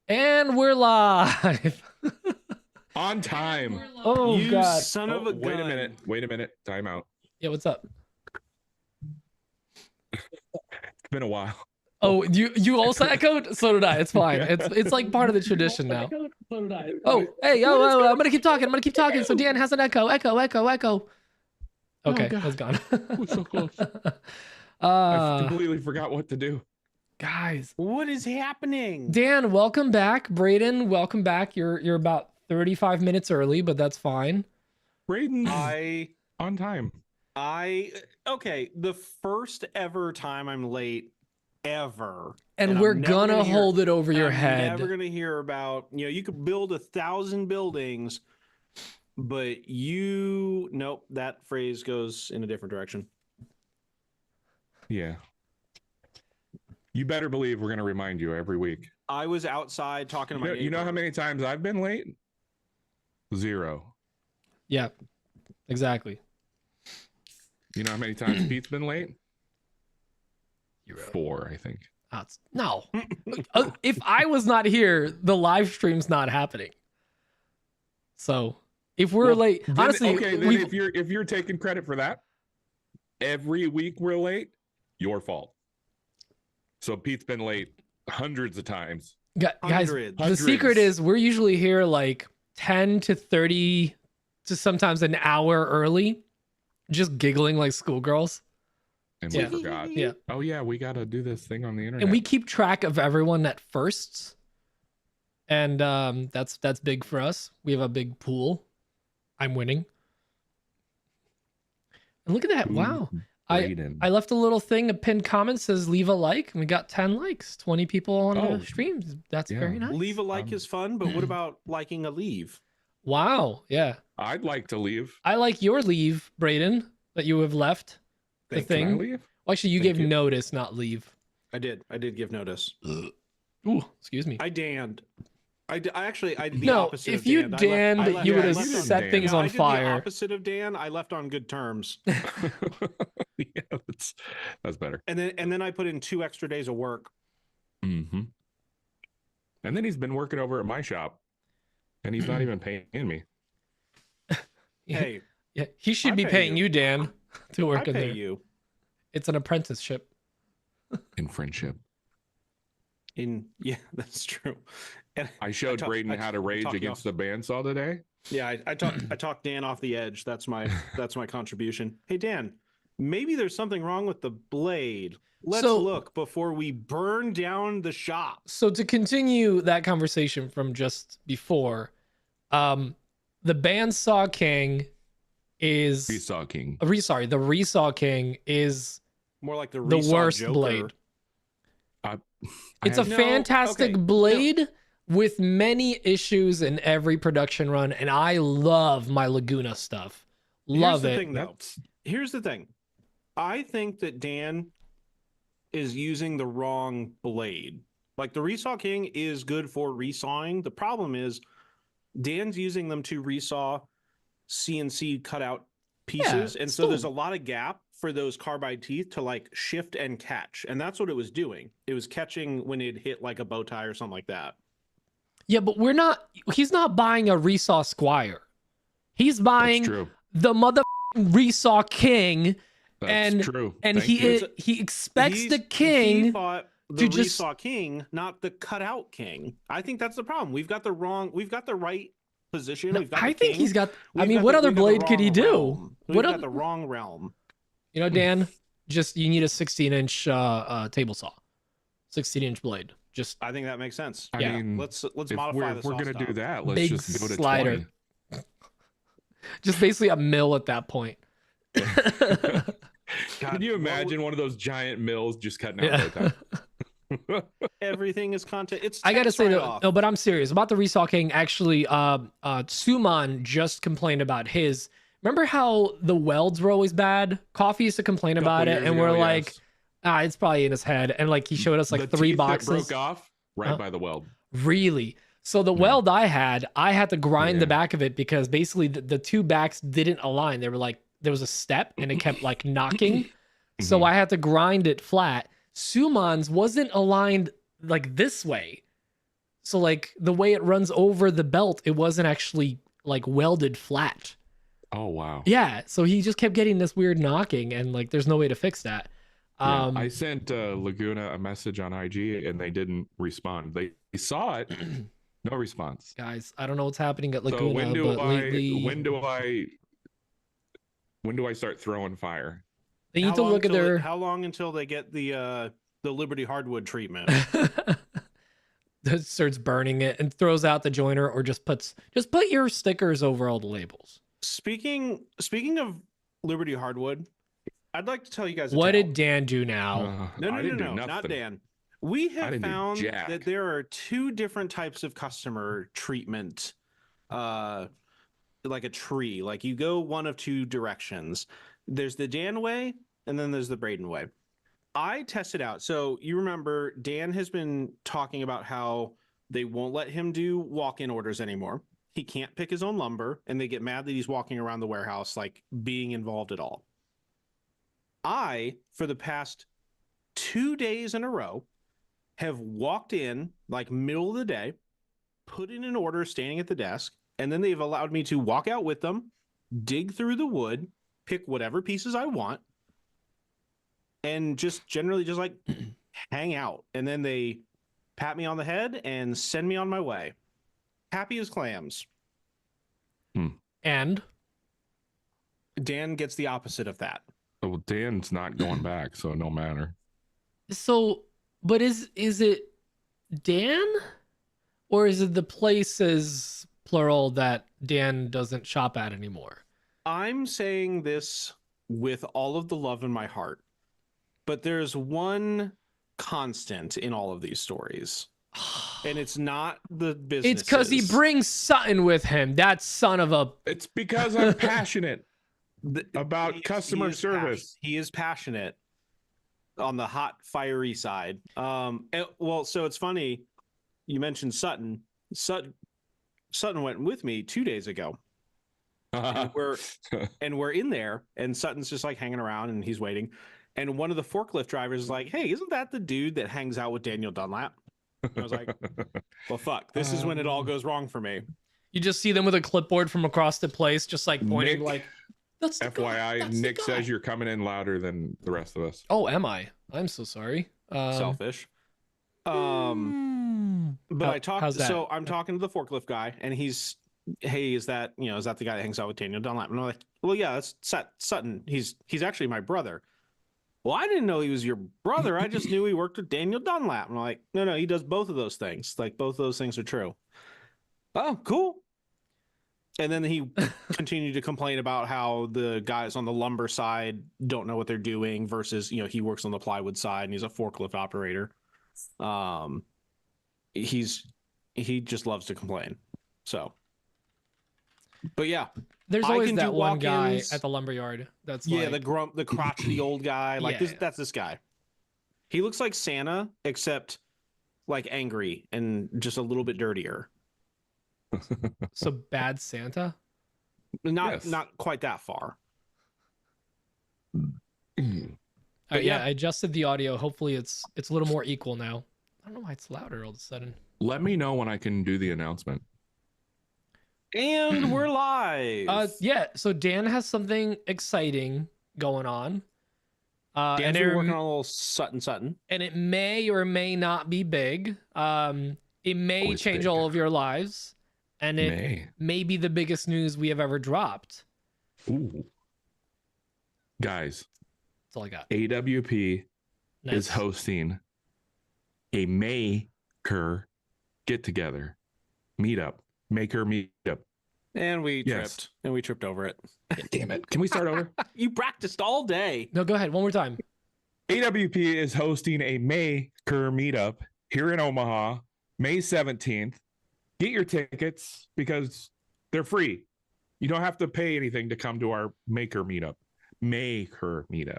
And we're live. On time. Oh, you God. son of a gun. Wait a minute. Time out. Yeah, what's up? It's been a while. Oh, you also echoed? So did I. It's fine. It's like part of the tradition now. Oh, hey, I'm gonna keep talking. So Dan has an echo. Okay, God. that's gone. We're so close. I completely forgot what to do. Guys, What is happening? Dan, welcome back. Braden, welcome back. You're about 35 minutes early, but that's fine. Braden's on time. Okay, the first ever time I'm late ever. And we're gonna hold it over your head. I'm never gonna hear about, you could build 1,000 buildings, but nope, that phrase goes in a different direction. Yeah. You better believe we're going to remind you every week. I was outside talking to my neighbor. You know how many times I've been late? 0. Yeah, exactly. You know how many times Pete's been late? 4, I think. No. If I was not here, the live stream's not happening. So if we're late, honestly, if you're taking credit for that, every week we're late, your fault. So Pete's been late hundreds of times. Guys, the secret is we're usually here like 10 to 30 to sometimes an hour early, just giggling like schoolgirls. And we forgot. Yeah. Oh yeah, we got to do this thing on the internet. And we keep track of everyone at firsts. And that's big for us. We have a big pool. I'm winning. And look at that. Wow. I left a little thing, a pinned comment says leave a like, and we got 10 likes, 20 people on the stream. That's very nice. Leave a like is fun, but what about liking a leave? Wow. Yeah. I'd like to leave. I like your leave, Braden, that you have left the thing. Can I leave? Well, actually, you gave notice, not leave. I did give notice. Ooh, excuse me. I danned. I the opposite if of you Dan. danned, you would have set things on fire. The opposite of Dan. I left on good terms. Yeah, that's better. And then I put in 2 extra days of work. Mm-hmm. And then he's been working over at my shop, and he's not even paying me. Hey, yeah, he should be paying you, Dan, to work in there. You. It's an apprenticeship. In friendship. Yeah, that's true. And I showed Braden how to rage against the bandsaw today. Yeah, I talked Dan off the edge. That's my contribution. Hey Dan, maybe there's something wrong with the blade. Let's look before we burn down the shop. So to continue that conversation from just before, the bandsaw king is Resaw King. The Resaw King is more like the worst Joker. blade. It's a fantastic blade with many issues in every production run, and I love my Laguna stuff. Love it. Here's the thing. I think that Dan is using the wrong blade. Like the Resaw King is good for resawing. The problem is Dan's using them to resaw CNC cutout pieces, and so there's a lot of gap for those carbide teeth to like shift and catch, and that's what it was doing. It was catching when it hit like a bow tie or something like that. Yeah, but he's not buying a Resaw Squire. He's buying the mother Resaw King. That's true. And he expects the king he thought the Resaw King, not the cutout king. I think that's the problem. We've got the right position. No, I think he's got. I mean, what other blade could he do? We've got the wrong realm. You know, Dan, you need a 16-inch table saw, 16-inch blade. I think that makes sense. I mean, let's modify this. If we're gonna do that, let's big just go to slider. 20. Just basically a mill at that point. Can you imagine one of those giant mills just cutting out time? Everything is content. I gotta say though, no, but I'm serious about the Resaw King. Actually, Suman just complained about his. Remember how the welds were always bad? Coffee used to complain about it, and we're like, it's probably in his head. And like he showed us like 3 boxes. That broke off by the weld. Really? So the weld I had to grind the back of it because basically the 2 backs didn't align. They were like, there was a step and it kept like knocking. So I had to grind it flat. Suman's wasn't aligned like this way. So like the way it runs over the belt, it wasn't actually like welded flat. Oh wow. Yeah, so he just kept getting this weird knocking, and like there's no way to fix that. Yeah, I sent Laguna a message on IG and they didn't respond. They saw it, no response. Guys, I don't know what's happening at Laguna, So when do but I lately when do I start throwing fire? they need to look at their How long until they get the Liberty hardwood treatment? that starts burning it and throws out the joiner, or just put your stickers over all the labels. Speaking of Liberty hardwood, I'd like to tell you guys What did Dan do now? No, I didn't do not nothing. Dan. We have didn't do found jack. that there are two different types of customer treatment, like a tree. Like you go one of two directions. There's the Dan way, and then there's the Braden way. I tested out. So you remember Dan has been talking about how they won't let him do walk-in orders anymore. He can't pick his own lumber, and they get mad that he's walking around the warehouse, like being involved at all. I, for the past 2 days in a row, have walked in like middle of the day, put in an order standing at the desk, and then they've allowed me to walk out with them, dig through the wood, pick whatever pieces I want, and just generally just like hang out. And then they pat me on the head and send me on my way. Happy as clams. And Dan gets the opposite of that. Well, Dan's not going back, so no matter. so, but is it Dan, or is it the places plural that Dan doesn't shop at anymore? I'm saying this with all of the love in my heart, but there's one constant in all of these stories, and it's not the business. It's because he brings Sutton with him. That son of a. It's because I'm passionate about customer service. He is passionate on the hot, fiery side. Well, so it's funny you mentioned Sutton. Sutton went with me 2 days ago. And we're in there, and Sutton's just like hanging around, and he's waiting. And one of the forklift drivers is like, "Hey, isn't that the dude that hangs out with Daniel Dunlap?" And I was like, "Well, fuck. This is when it all goes wrong for me." You just see them with a clipboard from across the place, just like pointing, Nick, like, "That's the guy. FYI, That's the Nick guy." says you're coming in louder than the rest of us. Oh, am I? I'm so sorry. Selfish. But how's that? So I'm talking to the forklift guy, and he's, "Hey, is that the guy that hangs out with Daniel Dunlap?" And I'm like, "Well, yeah, that's Sutton. He's actually my brother." "Well, I didn't know he was your brother. I just knew he worked with Daniel Dunlap." And I'm like, no, he does both of those things. Like, both of those things are true. "Oh, cool." And then he continued to complain about how the guys on the lumber side don't know what they're doing versus, he works on the plywood side and he's a forklift operator. He just loves to complain. So, but yeah. There's I always can that do one guy walk-ins. at the lumberyard. That's Yeah, like, the crotchety old guy. Like Yeah. that's this guy. He looks like Santa, except like angry and just a little bit dirtier. so bad Santa. Yes. Not quite that far. Yeah, yeah. I adjusted the audio. Hopefully it's a little more equal now. I don't know why it's louder all of a sudden. Let me know when I can do the announcement. And we're live. Yeah, so Dan has something exciting going on. Dan's and been it, working on a little Sutton. and it may or may not be big. It may Always change big. all of your lives. And it may be the biggest news we have ever dropped. Ooh. Guys, That's all I got. AWP Nice. is hosting a maker get together, meetup, maker meetup. And we Yes. tripped over it. Damn it. Can we start over? You practiced all day. No, go ahead. One more time. AWP is hosting a maker meetup here in Omaha, May 17th. Get your tickets because they're free. You don't have to pay anything to come to our maker meetup. Maker meetup.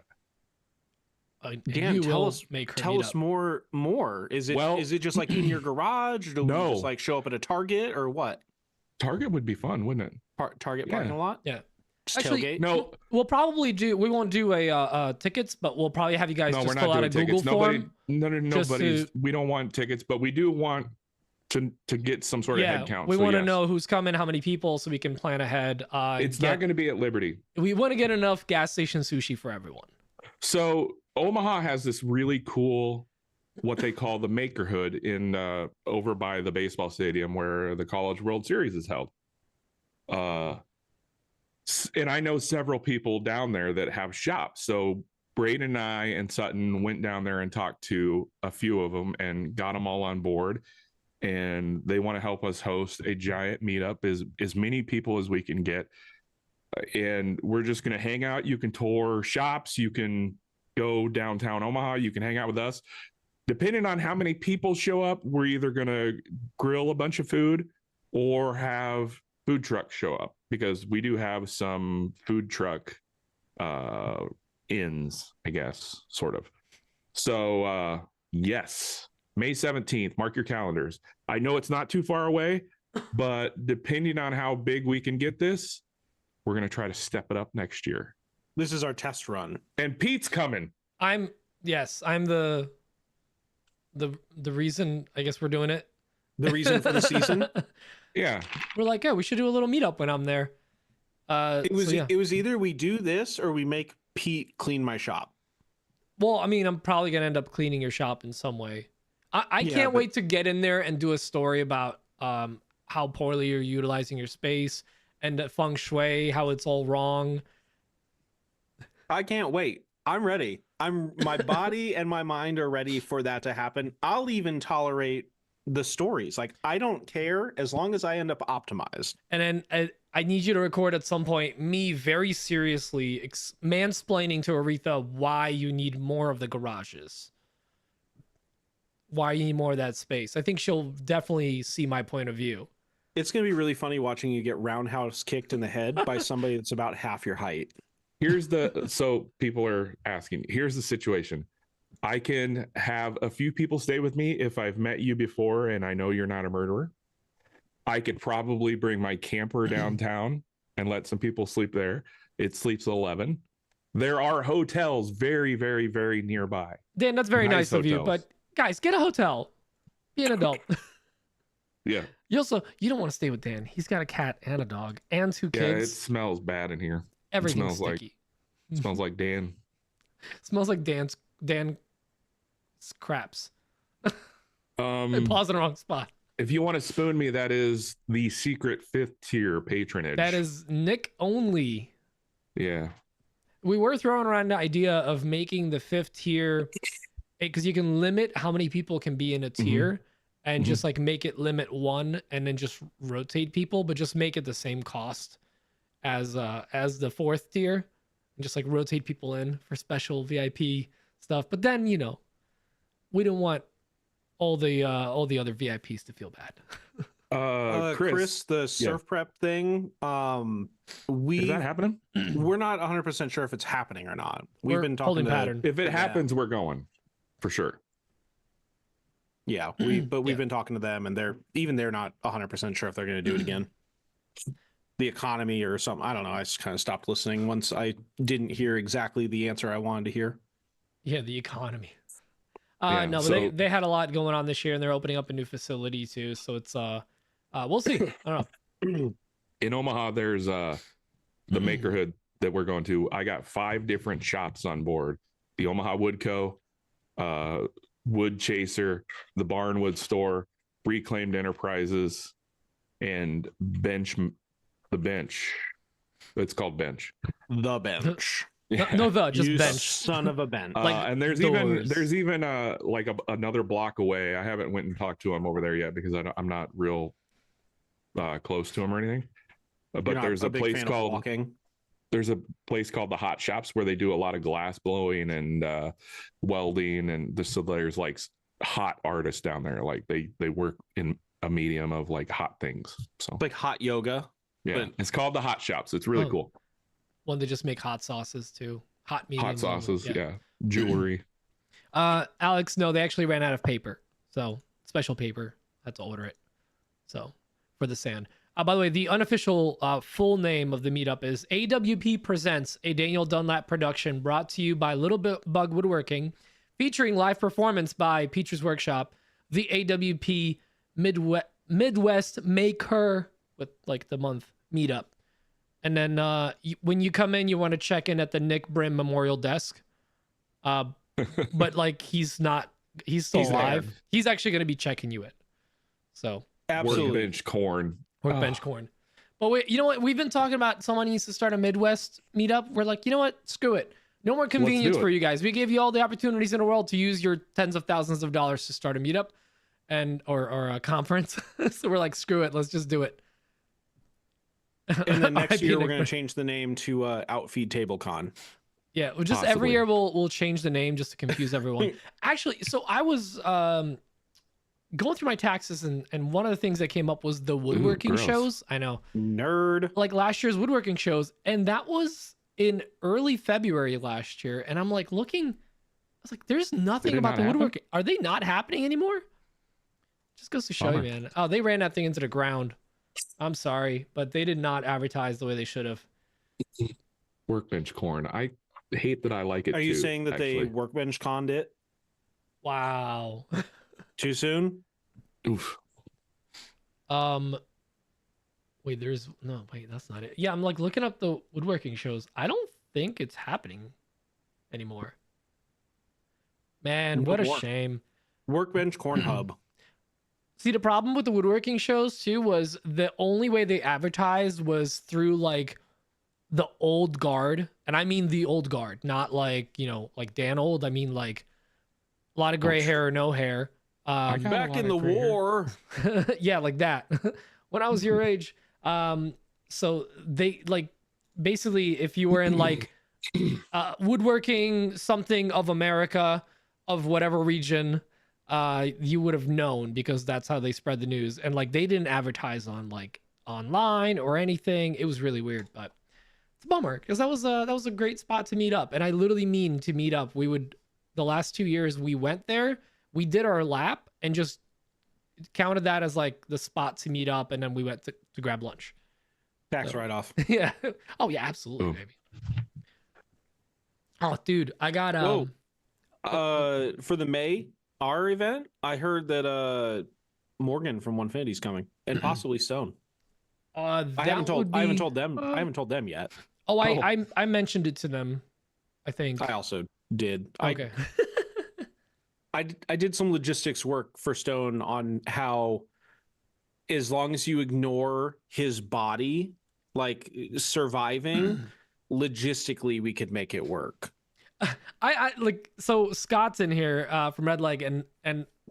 Dan, you tell will us make her Tell meet us up. more. Is it just like in your garage? Or do No. we just like show up at a Target or what? Target would be fun, wouldn't it? Target Yeah. parking lot? Yeah. Just Actually, tailgate? No, We'll probably do. We won't do a tickets, but we'll probably have you guys no, we're just fill not out a doing Google tickets. form. We don't want just tickets, but we do want to get some sort of head count. We So, want to yes. know who's coming, how many people, so we can plan ahead. It's not going to be at Liberty. We want to get enough gas station sushi for everyone. So Omaha has this really cool, what they call the Makerhood in over by the baseball stadium where the College World Series is held. And I know several people down there that have shops. So Braden and I and Sutton went down there and talked to a few of them and got them all on board. And they want to help us host a giant meetup, as many people as we can get. And we're just going to hang out. You can tour shops. You can go downtown Omaha. You can hang out with us. Depending on how many people show up, we're either going to grill a bunch of food or have food trucks show up, because we do have some food truck inns, I guess, sort of. So, yes, May 17th, mark your calendars. I know it's not too far away, but depending on how big we can get this, we're going to try to step it up next year. This is our test run. And Pete's coming. I'm the reason, I guess, we're doing it. The reason for the season. Yeah. We're like, we should do a little meetup when I'm there. It was either we do this or we make Pete clean my shop. Well, I mean, I'm probably going to end up cleaning your shop in some way. I can't wait to get in there and do a story about how poorly you're utilizing your space and feng shui, how it's all wrong. I can't wait. I'm ready. My body and my mind are ready for that to happen. I'll even tolerate the stories. Like, I don't care as long as I end up optimized. And then I need you to record at some point me very seriously mansplaining to Aretha why you need more of the garages. Why you need more of that space. I think she'll definitely see my point of view. It's going to be really funny watching you get roundhouse kicked in the head by somebody that's about half your height. So people are asking, here's the situation. I can have a few people stay with me if I've met you before and I know you're not a murderer. I could probably bring my camper downtown and let some people sleep there. It sleeps 11. There are hotels very, very, very nearby. Dan, that's very nice of you, but guys, get a hotel. Be an adult. Yeah. You don't want to stay with Dan. He's got a cat and a dog and 2 kids. Yeah, it smells bad in here. Everything's sticky. Smells like Dan. Smells like Dan's craps. I paused in the wrong spot. If you want to spoon me, that is the secret 5th tier patronage. That is Nick only. Yeah. We were throwing around the idea of making the 5th tier, because you can limit how many people can be in a tier, and just like make it limit 1 and then just rotate people, but just make it the same cost as the 4th tier, and just like rotate people in for special VIP stuff. But then, we don't want all the other VIPs to feel bad. Chris, the surf prep thing, is that happening? We're not 100% sure if it's happening or not. We've been talking to pattern. If it happens, we're going for sure. Yeah, we've been talking to them, and they're not 100% sure if they're going to do it again. The economy or something. I don't know. I just kind of stopped listening once I didn't hear exactly the answer I wanted to hear. Yeah, the economy. But they had a lot going on this year, and they're opening up a new facility too. So it's we'll see. I don't know. In Omaha, there's the Makerhood that we're going to. I got 5 different shops on board: the Omaha Wood Co., Wood Chaser, the Barnwood Store, Reclaimed Enterprises, and the Bench. It's called Bench. The Bench. Just bench. Son of a bench. And there's even like another block away. I haven't went and talked to him over there yet because I'm not real close to him or anything. But there's a place called the Hot Shops where they do a lot of glass blowing and welding, and so there's like hot artists down there. Like they work in a medium of like hot things. So like hot yoga. Yeah, it's called the Hot Shops. It's really cool. One that just make hot sauces too. Hot sauces, yeah. Jewelry. Alex, no, they actually ran out of paper. So special paper. Had to order it. So for the sand. By the way, the unofficial full name of the meetup is AWP Presents, a Daniel Dunlap production brought to you by Little Bug Woodworking, featuring live performance by Peaches Workshop, the AWP Midwest Maker with like the month meetup. And then when you come in, you want to check in at the Nick Brim Memorial Desk. But like he's still alive. There. He's actually going to be checking you in. So Absolutely. Workbench corn. Workbench corn. But you know what? We've been talking about someone needs to start a Midwest meetup. We're like, you know what? Screw it. No more convenience for you guys. We gave you all the opportunities in the world to use your tens of thousands of dollars to start a meetup or a conference. So we're like, screw it. Let's just do it. And then next year, we're going to change the name to Outfeed TableCon. Yeah, well, just every year we'll change the name just to confuse everyone. Actually, so I was going through my taxes, and one of the things that came up was the woodworking shows. I know. Nerd. Like last year's woodworking shows, and that was in early February last year. And I'm like looking, I was like, there's nothing about the woodworking. Are they not happening anymore? Just goes to show you, man. Oh, they ran that thing into the ground. I'm sorry, but they did not advertise the way they should have. Workbench corn. I hate that I like it. Are you saying that they workbench conned it? Wow. Too soon? Oof. Wait, that's not it. Yeah, I'm like looking up the woodworking shows. I don't think it's happening anymore. Man, what a shame. Workbench Corn Hub. See, the problem with the woodworking shows too was the only way they advertised was through like the old guard. And I mean the old guard, not like, like Dan Old. I mean like a lot of gray hair or no hair. Back in the war. Yeah, like that. When I was your age. So they like basically if you were in like woodworking something of America of whatever region, you would have known because that's how they spread the news. And like they didn't advertise on like online or anything. It was really weird, but it's a bummer because that was a great spot to meet up. And I literally mean to meet up. The last 2 years we went there, we did our lap and just counted that as like the spot to meet up, and then we went to grab lunch. Tax write-off. Yeah. Oh yeah, absolutely, baby. Oh, dude, I got for the May our event, I heard that Morgan from Onefinity is coming, and possibly Stone. I haven't told them yet. Oh, I mentioned it to them. I think I also did. Okay. I did some logistics work for Stone on how, as long as you ignore his body, like surviving, logistically we could make it work. I like, so Scott's in here from Red Leg, and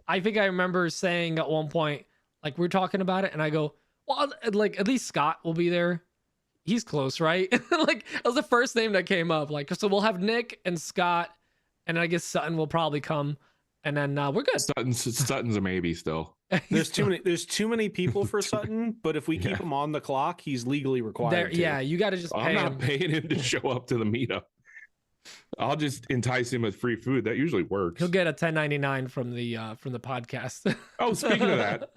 I think I remember saying at one point, like we're talking about it, and I go, well, like at least Scott will be there. He's close, right? Like that was the first name that came up. Like, so we'll have Nick and Scott, and I guess Sutton will probably come. And then we're good. Sutton's a maybe still. There's too many people for Sutton, but if we keep him on the clock, he's legally required to. Yeah, you got to just pay him. I'm not paying him to show up to the meetup. I'll just entice him with free food. That usually works. He'll get a 1099 from the podcast. Oh, speaking of that,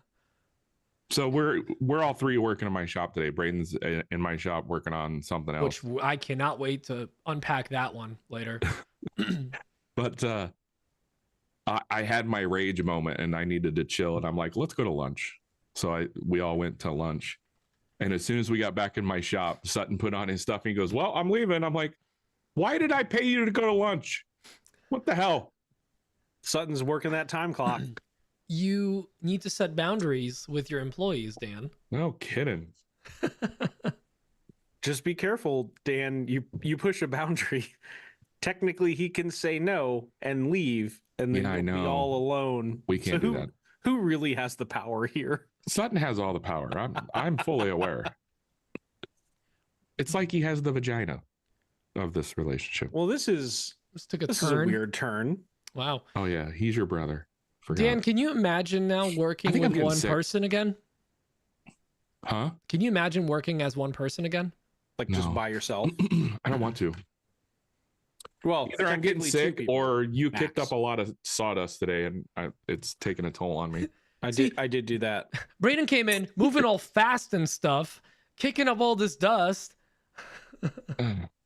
so we're all three working in my shop today. Braden's in my shop working on something else, which I cannot wait to unpack that one later. But I had my rage moment and I needed to chill, and I'm like, let's go to lunch. So we all went to lunch, and as soon as we got back in my shop, Sutton put on his stuff and he goes, well, I'm leaving. I'm like, why did I pay you to go to lunch? What the hell? Sutton's working that time clock. You need to set boundaries with your employees, Dan. No kidding. Just be careful, Dan. You push a boundary. Technically, he can say no and leave, and then you'll be all alone. We can't do that. Who really has the power here? Sutton has all the power. I'm fully aware. It's like he has the vagina of this relationship. Well, this took a weird turn. Wow. Oh yeah, he's your brother. Forgot. Dan, can you imagine now working with one person again? Huh? Can you imagine working as one person again? Like just by yourself? I don't want to. Well, either I'm getting sick or you kicked up a lot of sawdust today, and it's taking a toll on me. I did do that. Braden came in moving all fast and stuff, kicking up all this dust.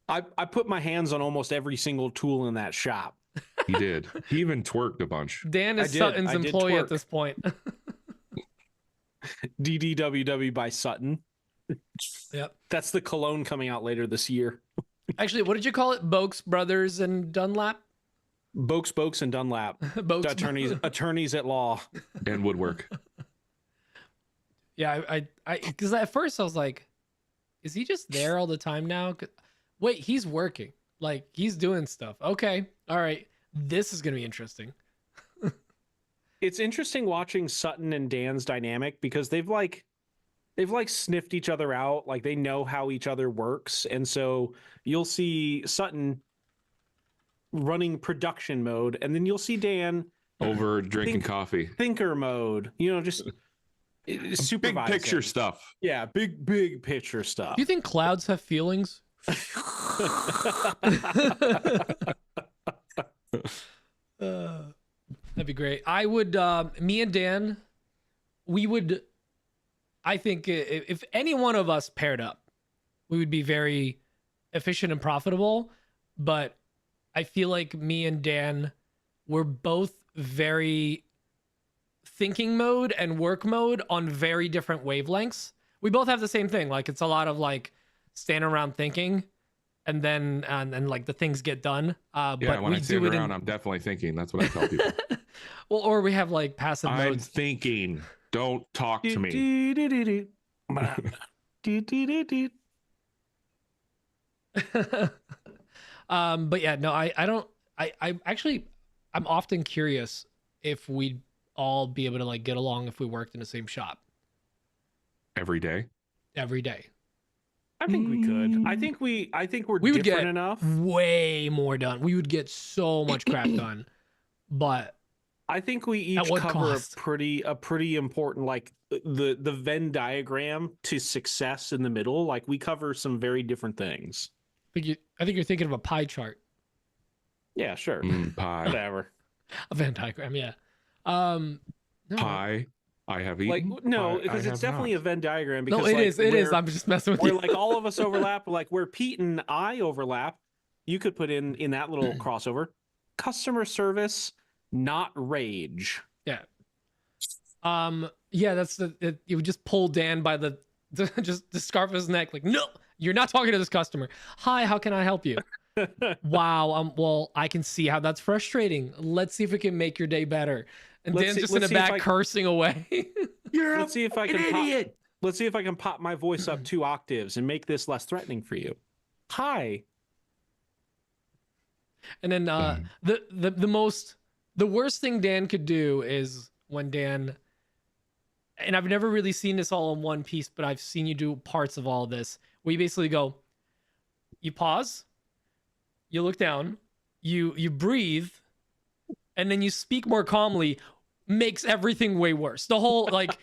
I put my hands on almost every single tool in that shop. He did. He even twerked a bunch. Dan is Sutton's employee at this point. DDWW by Sutton. Yep. That's the cologne coming out later this year. Actually, what did you call it? Boakes Brothers and Dunlap? Boakes and Dunlap. Boakes attorneys at law. And woodwork. Yeah, I because at first I was like, is he just there all the time now? Wait, he's working. Like, he's doing stuff. Okay. All right. This is going to be interesting. It's interesting watching Sutton and Dan's dynamic because they've sniffed each other out. Like, they know how each other works. And so you'll see Sutton running production mode, and then you'll see Dan over drinking coffee. Thinker mode. You know, just supervising. Big picture stuff. Yeah, big picture stuff. Do you think clouds have feelings? That'd be great. I would, me and Dan, we would, I think if any one of us paired up, we would be very efficient and profitable. But I feel like me and Dan, we're both very thinking mode and work mode on very different wavelengths. We both have the same thing. Like, it's a lot of like standing around thinking, and then and like the things get done. Yeah, but when we I stand do it around, I'm definitely thinking. That's what I tell people. well, or we have like passive I'm modes. thinking. Don't talk to me. But yeah, no, I don't. I actually, I'm often curious if we'd all be able to like get along if we worked in the same shop Every day. every day. I think we could. I think we're We would different get enough. way more done. We would get so much crap done, but I think we each At what cover cost? a pretty important, like, the Venn diagram to success in the middle. Like, we cover some very different things. I think you're thinking of a pie chart, Yeah, sure. Pie. Whatever. a Venn diagram. Yeah. No, Pie. I have eaten. Like, no, Pie, because I it's have definitely not. a Venn diagram. Because no, it like, is. It is. where- I'm just messing with where you. like all of us overlap, like where Pete and I overlap, you could put in that little crossover. Customer service, not rage. Yeah. Yeah, that's you would just pull Dan by the just the scarf of his neck, like, no, you're not talking to this customer. Hi, how can I help you? Wow. Well, I can see how that's frustrating. Let's see if we can make your day better. And Dan's just in the back cursing away. Let's see if I can idiot. Let's see if I can pop my voice up 2 octaves and make this less threatening for you. Hi. And then the worst thing Dan could do is when Dan, and I've never really seen this all in one piece, but I've seen you do parts of all of this, where you basically go, you pause, you look down, you breathe, and then you speak more calmly, makes everything way worse. The whole, like,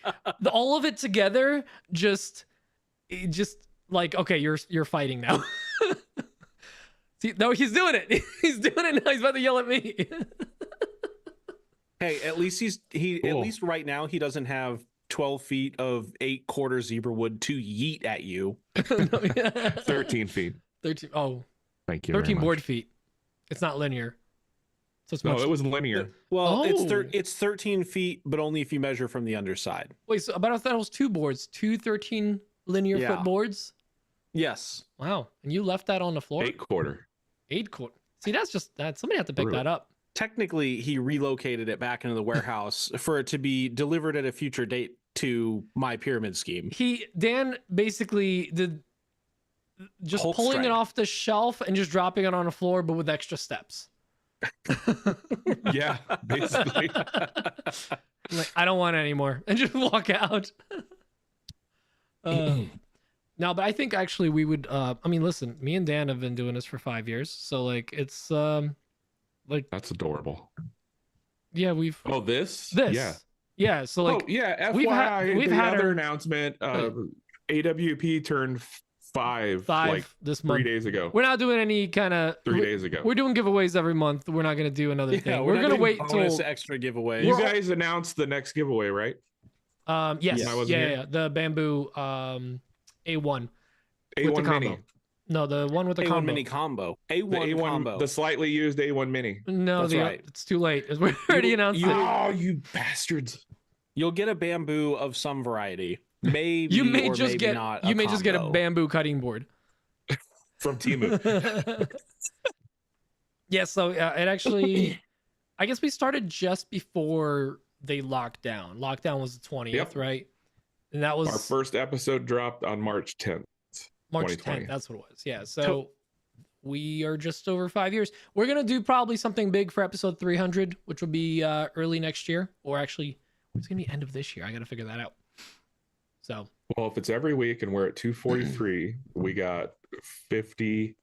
all of it together, just like, okay, you're fighting now. See, no, he's doing it. He's doing it now. He's about to yell at me. Hey, at least at least right now he doesn't have 12 feet of 8-quarter zebra wood to yeet at you. 13 feet. 13. Oh, Thank you. 13 board feet. It's not linear. So it's No, much. it was linear. Well, Oh. it's 13 feet, but only if you measure from the underside. Wait, so but I thought it was 2 boards, 2 13 linear Yeah. foot boards. Yes. Wow, and you left that on the floor. 8-quarter. 8 quarter. See, that's just that. Somebody had to pick Brutal. that up. Technically, he relocated it back into the warehouse for it to be delivered at a future date to my pyramid scheme. Dan basically did just Hulk pulling it strike. off the shelf and just dropping it on the floor, but with extra steps. Yeah, basically. Like, I don't want it anymore, and just walk out. No, but I think actually we would. I mean, listen, me and Dan have been doing this for 5 years, so like it's like That's adorable. yeah, we've Oh, this? this Yeah. So like oh, yeah. we've FYI, we've the had other our- announcement, AWP turned 5 like this 3 month. days ago. We're not doing any kind of 3 days ago. We're doing giveaways every month. We're not gonna do another thing. We're not gonna doing wait bonus till extra giveaway. You guys announced the next giveaway, right? yes, I wasn't yeah, here. yeah, the bamboo A1 with the A1 combo. Mini. No, the one with the A1 combo. mini combo. The A1 A1, combo. the slightly used A1 Mini. No, That's right. it's too late. We already announced it. Oh, you bastards. You'll get a bamboo of some variety. Maybe You may or just maybe get not. you may just get a combo. bamboo cutting board from Temu. Yeah, so it actually, I guess we started just before they locked down. Lockdown was the 20th, Yep. right? And that was Our first episode dropped on March 10th. March 2020. 10th. That's what it was. Yeah. So we are just over 5 years. We're gonna do probably something big for episode 300, which will be early next year, or actually, it's gonna be end of this year. I gotta figure that out. So, Well, if it's every week and we're at 243, we got 57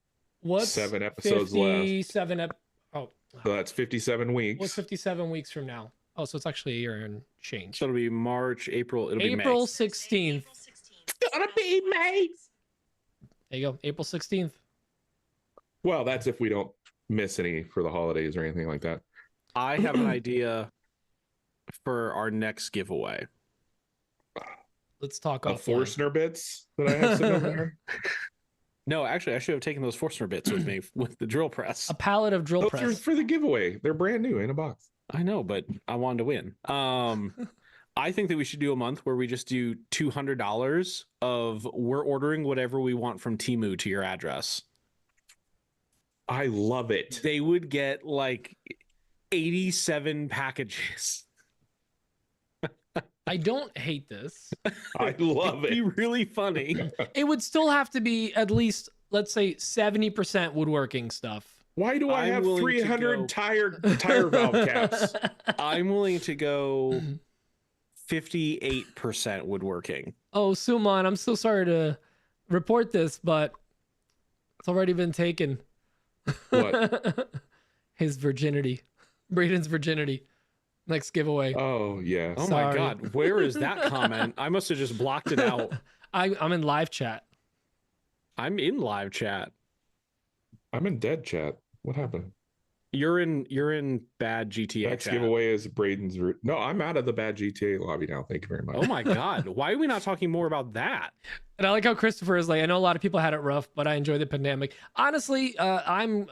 episodes left. 57 oh, So that's 57 weeks. what's 57 weeks from now? Oh, so it's actually a year and change. So it'll be March, April. It'll be May. April 16th. It's gonna be May. There you go. April 16th. Well, that's if we don't miss any for the holidays or anything like that. I have an idea for our next giveaway. Let's talk The offline. Forstner bits that I have sitting over there. No, actually, I should have taken those Forstner bits with me with the drill press. A pallet of drill Those press. are for the giveaway. They're brand new in a box. I know, but I wanted to win. I think that we should do a month where we just do $200 of we're ordering whatever we want from Temu to your address. I love it. They would get like 87 packages. I don't hate this. I love It'd be it. really funny. It would still have to be at least, let's say, 70% woodworking stuff. Why do I I'm have willing to 300 go- tire valve caps? I'm willing to go 58% woodworking. Oh, Suman, I'm so sorry to report this, but it's already been taken. What? His virginity. Braden's virginity. Next giveaway. Oh, yes. Oh Sorry. my God. Where is that comment? I must have just blocked it out. I'm in live chat. I'm in live chat. I'm in dead chat. What happened? You're in bad GTA Next chat. giveaway is Braden's. No, I'm out of the bad GTA lobby now. Thank you very much. Oh my God. Why are we not talking more about that? And I like how Christopher is like, I know a lot of people had it rough, but I enjoy the pandemic. Honestly, I'm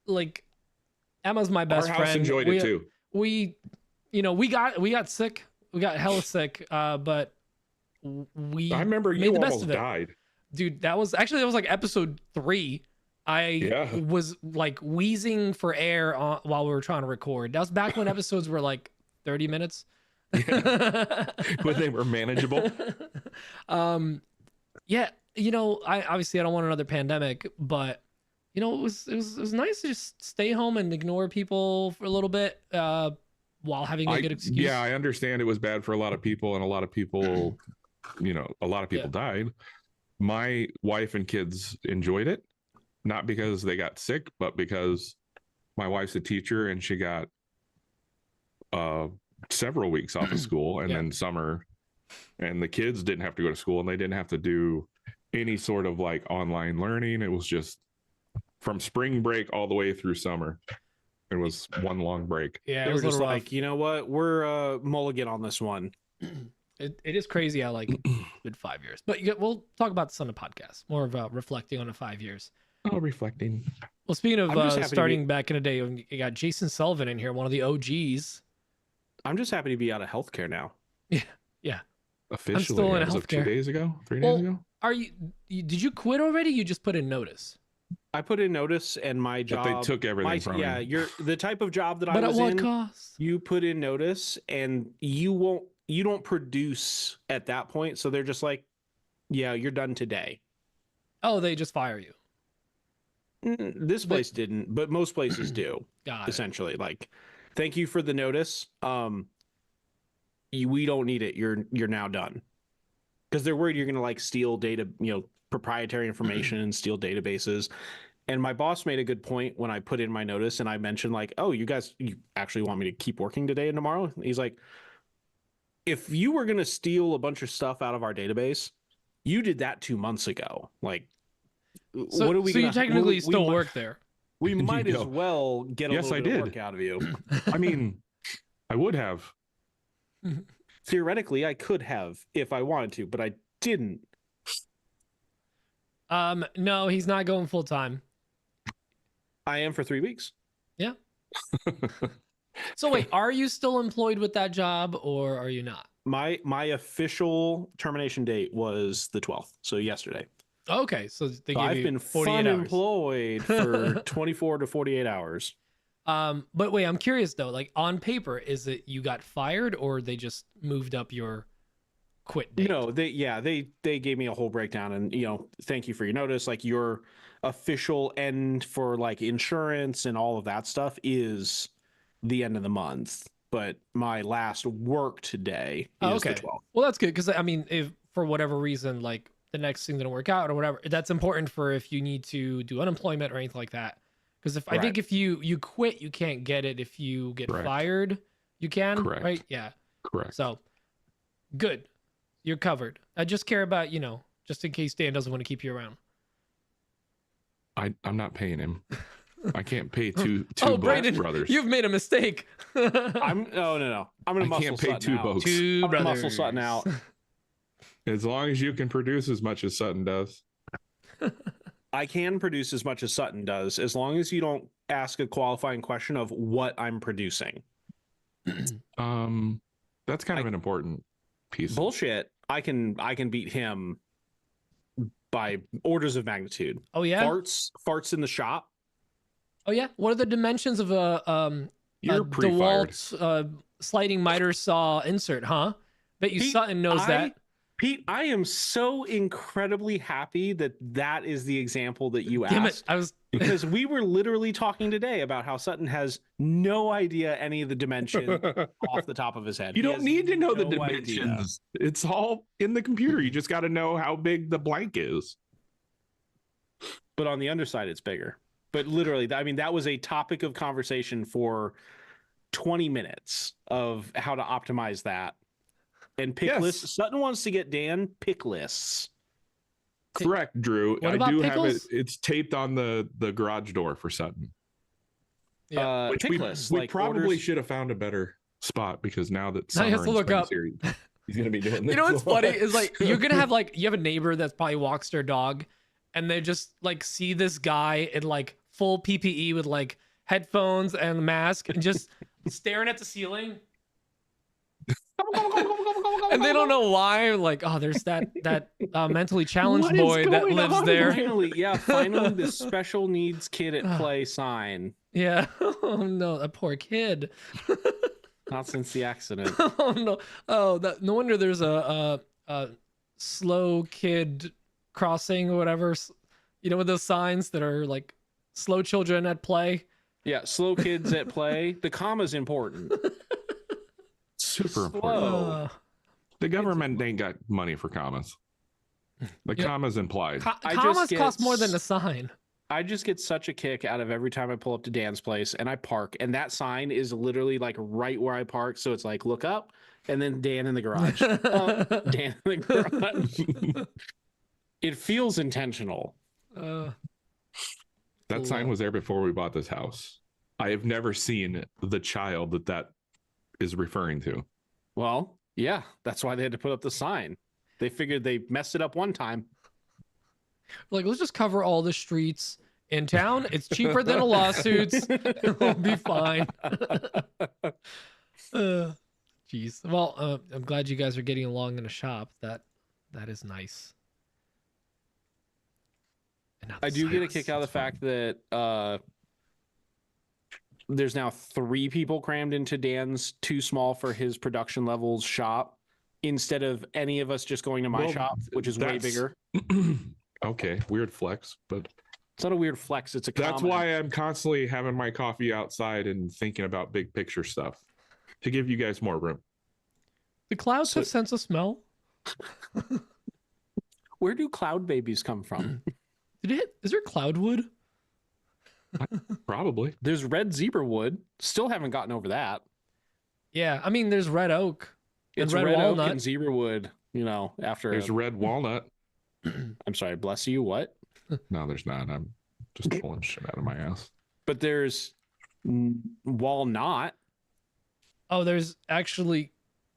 like, Emma's my best Our house friend. enjoyed it too. We got sick. We got hella sick. But we I remember made you the best almost of it. died. Dude, that was like episode 3. I was like wheezing for air while we were trying to record. That was back when episodes were like 30 minutes. When they were manageable. Yeah, I obviously I don't want another pandemic, but it was nice to just stay home and ignore people for a little bit while having a good excuse. Yeah, I understand it was bad for a lot of people, and a lot of people, died. My wife and kids enjoyed it, not because they got sick, but because my wife's a teacher and she got several weeks off of school and then summer, and the kids didn't have to go to school and they didn't have to do any sort of like online learning. It was just from spring break all the way through summer. It was one long break. Yeah, They it were was just a little like, rough. you know what? We're mulligan on this one. It is crazy how like good 5 years. But we'll talk about this on the podcast. More of reflecting on the 5 years. Oh, reflecting. Well, speaking I'm just of happy to starting back in the day, you got Jason Sullivan in here, one of the OGs. I'm just happy to be out of healthcare now. Yeah. Officially, still in as of 2 healthcare. days ago, 3 Well, days ago. Are you? Did you quit already? You just put in notice. I put in notice and my But job. they took everything from yeah, me. you're the type of job that But I at was what in. cost? You put in notice and you don't produce at that point. So they're just like, yeah, you're done today. Oh, they just fire you. This place didn't, but most places do. Got it. Essentially, like, thank you for the notice. We don't need it. You're now done. Because they're worried you're gonna like steal data, proprietary information and steal databases. And my boss made a good point when I put in my notice and I mentioned like, oh, you actually want me to keep working today and tomorrow? He's like, if you were gonna steal a bunch of stuff out of our database, you did that 2 months ago. Like, So, what are we? so you gonna, technically we still might- work there. We might You as know. well get a Yes, little I bit did. of work out of you. I mean, I would have. Theoretically, I could have if I wanted to, but I didn't. No, he's not going full time. I am for 3 weeks. So wait, are you still employed with that job or are you not? My official termination date was the 12th, so yesterday. Okay, so they So gave I've you been 48 hours. employed for 24 to 48 hours. But wait, I'm curious though. Like on paper, is it you got fired or they just moved up your quit date? No, they gave me a whole breakdown, and thank you for your notice. Like your official end for like insurance and all of that stuff is the end of the month, but my last work today is the 12th. Well, that's good because I mean, if for whatever reason, like the next thing didn't work out or whatever, that's important for if you need to do unemployment or anything like that. Because if I think if you quit, you can't get it. If you get fired, you can. Correct. Right? Yeah. Correct. So good, you're covered. I just care about just in case Dan doesn't want to keep you around. I'm not paying him. I can't pay two Braden, brothers. You've made a mistake. No. I'm gonna muscle can't pay two out. boats. Two I'm gonna brothers. muscle Sutton out. As long as you can produce as much as Sutton does. I can produce as much as Sutton does, as long as you don't ask a qualifying question of what I'm producing. That's kind of an important piece. Bullshit. I can beat him by orders of magnitude. Oh yeah. Farts in the shop. Oh yeah. What are the dimensions of a DeWalt sliding miter saw insert? Huh? Bet you Sutton knows that. Pete, I am so incredibly happy that is the example that you Damn asked. it, because we were literally talking today about how Sutton has no idea any of the dimensions off the top of his head. You don't need to know the dimensions. Idea. It's all in the computer. You just got to know how big the blank is. But on the underside, it's bigger. But literally, I mean, that was a topic of conversation for 20 minutes of how to optimize that. And pick lists. Sutton wants to get Dan pick lists. Correct, Drew. What I do pickles? have it. It's taped on the garage door for Sutton. Yeah, which we probably should have found a better spot because now that now he has to look up. He's gonna be doing this. You know what's funny is like you're gonna have you have a neighbor that's probably walks their dog, and they just like see this guy in like full PPE with like headphones and mask and just staring at the ceiling. And they don't know why. Like, oh, there's that mentally challenged boy that lives there. Finally, the special needs kid at play sign. Yeah. Oh no, that poor kid. Not since the accident. Oh no. Oh, no wonder there's a slow kid crossing or whatever. With those signs that are like slow children at play. Yeah, slow kids at play. The comma's important. Super important. The government ain't got money for commas. The commas implied. Commas cost more than a sign. I just get such a kick out of every time I pull up to Dan's place and I park, and that sign is literally like right where I park. So it's like, look up, and then Dan in the garage. Dan in the garage. It feels intentional. That sign was there before we bought this house. I have never seen the child that is referring to. Well, yeah, that's why they had to put up the sign. They figured they messed it up one time. Like, let's just cover all the streets in town. It's cheaper than a lawsuit. We'll be fine. Jeez. Well, I'm glad you guys are getting along in a shop. That is nice. I do get a kick out of the fact that there's now 3 people crammed into Dan's too small for his production levels shop instead of any of us just going to my shop, which is way bigger. Okay, weird flex, but it's not a weird flex. It's a That's why I'm constantly having my coffee outside and thinking about big picture stuff to give you guys more room. The clouds have sense of smell. Where do cloud babies come from? Is there cloud wood? Probably. There's red zebra wood. Still haven't gotten over that. Yeah, I mean, there's red oak. It's red walnut. Oak and zebra wood. After there's red walnut. I'm sorry. Bless you. What? No, there's not. I'm just pulling shit out of my ass. But there's walnut. Oh, there's actually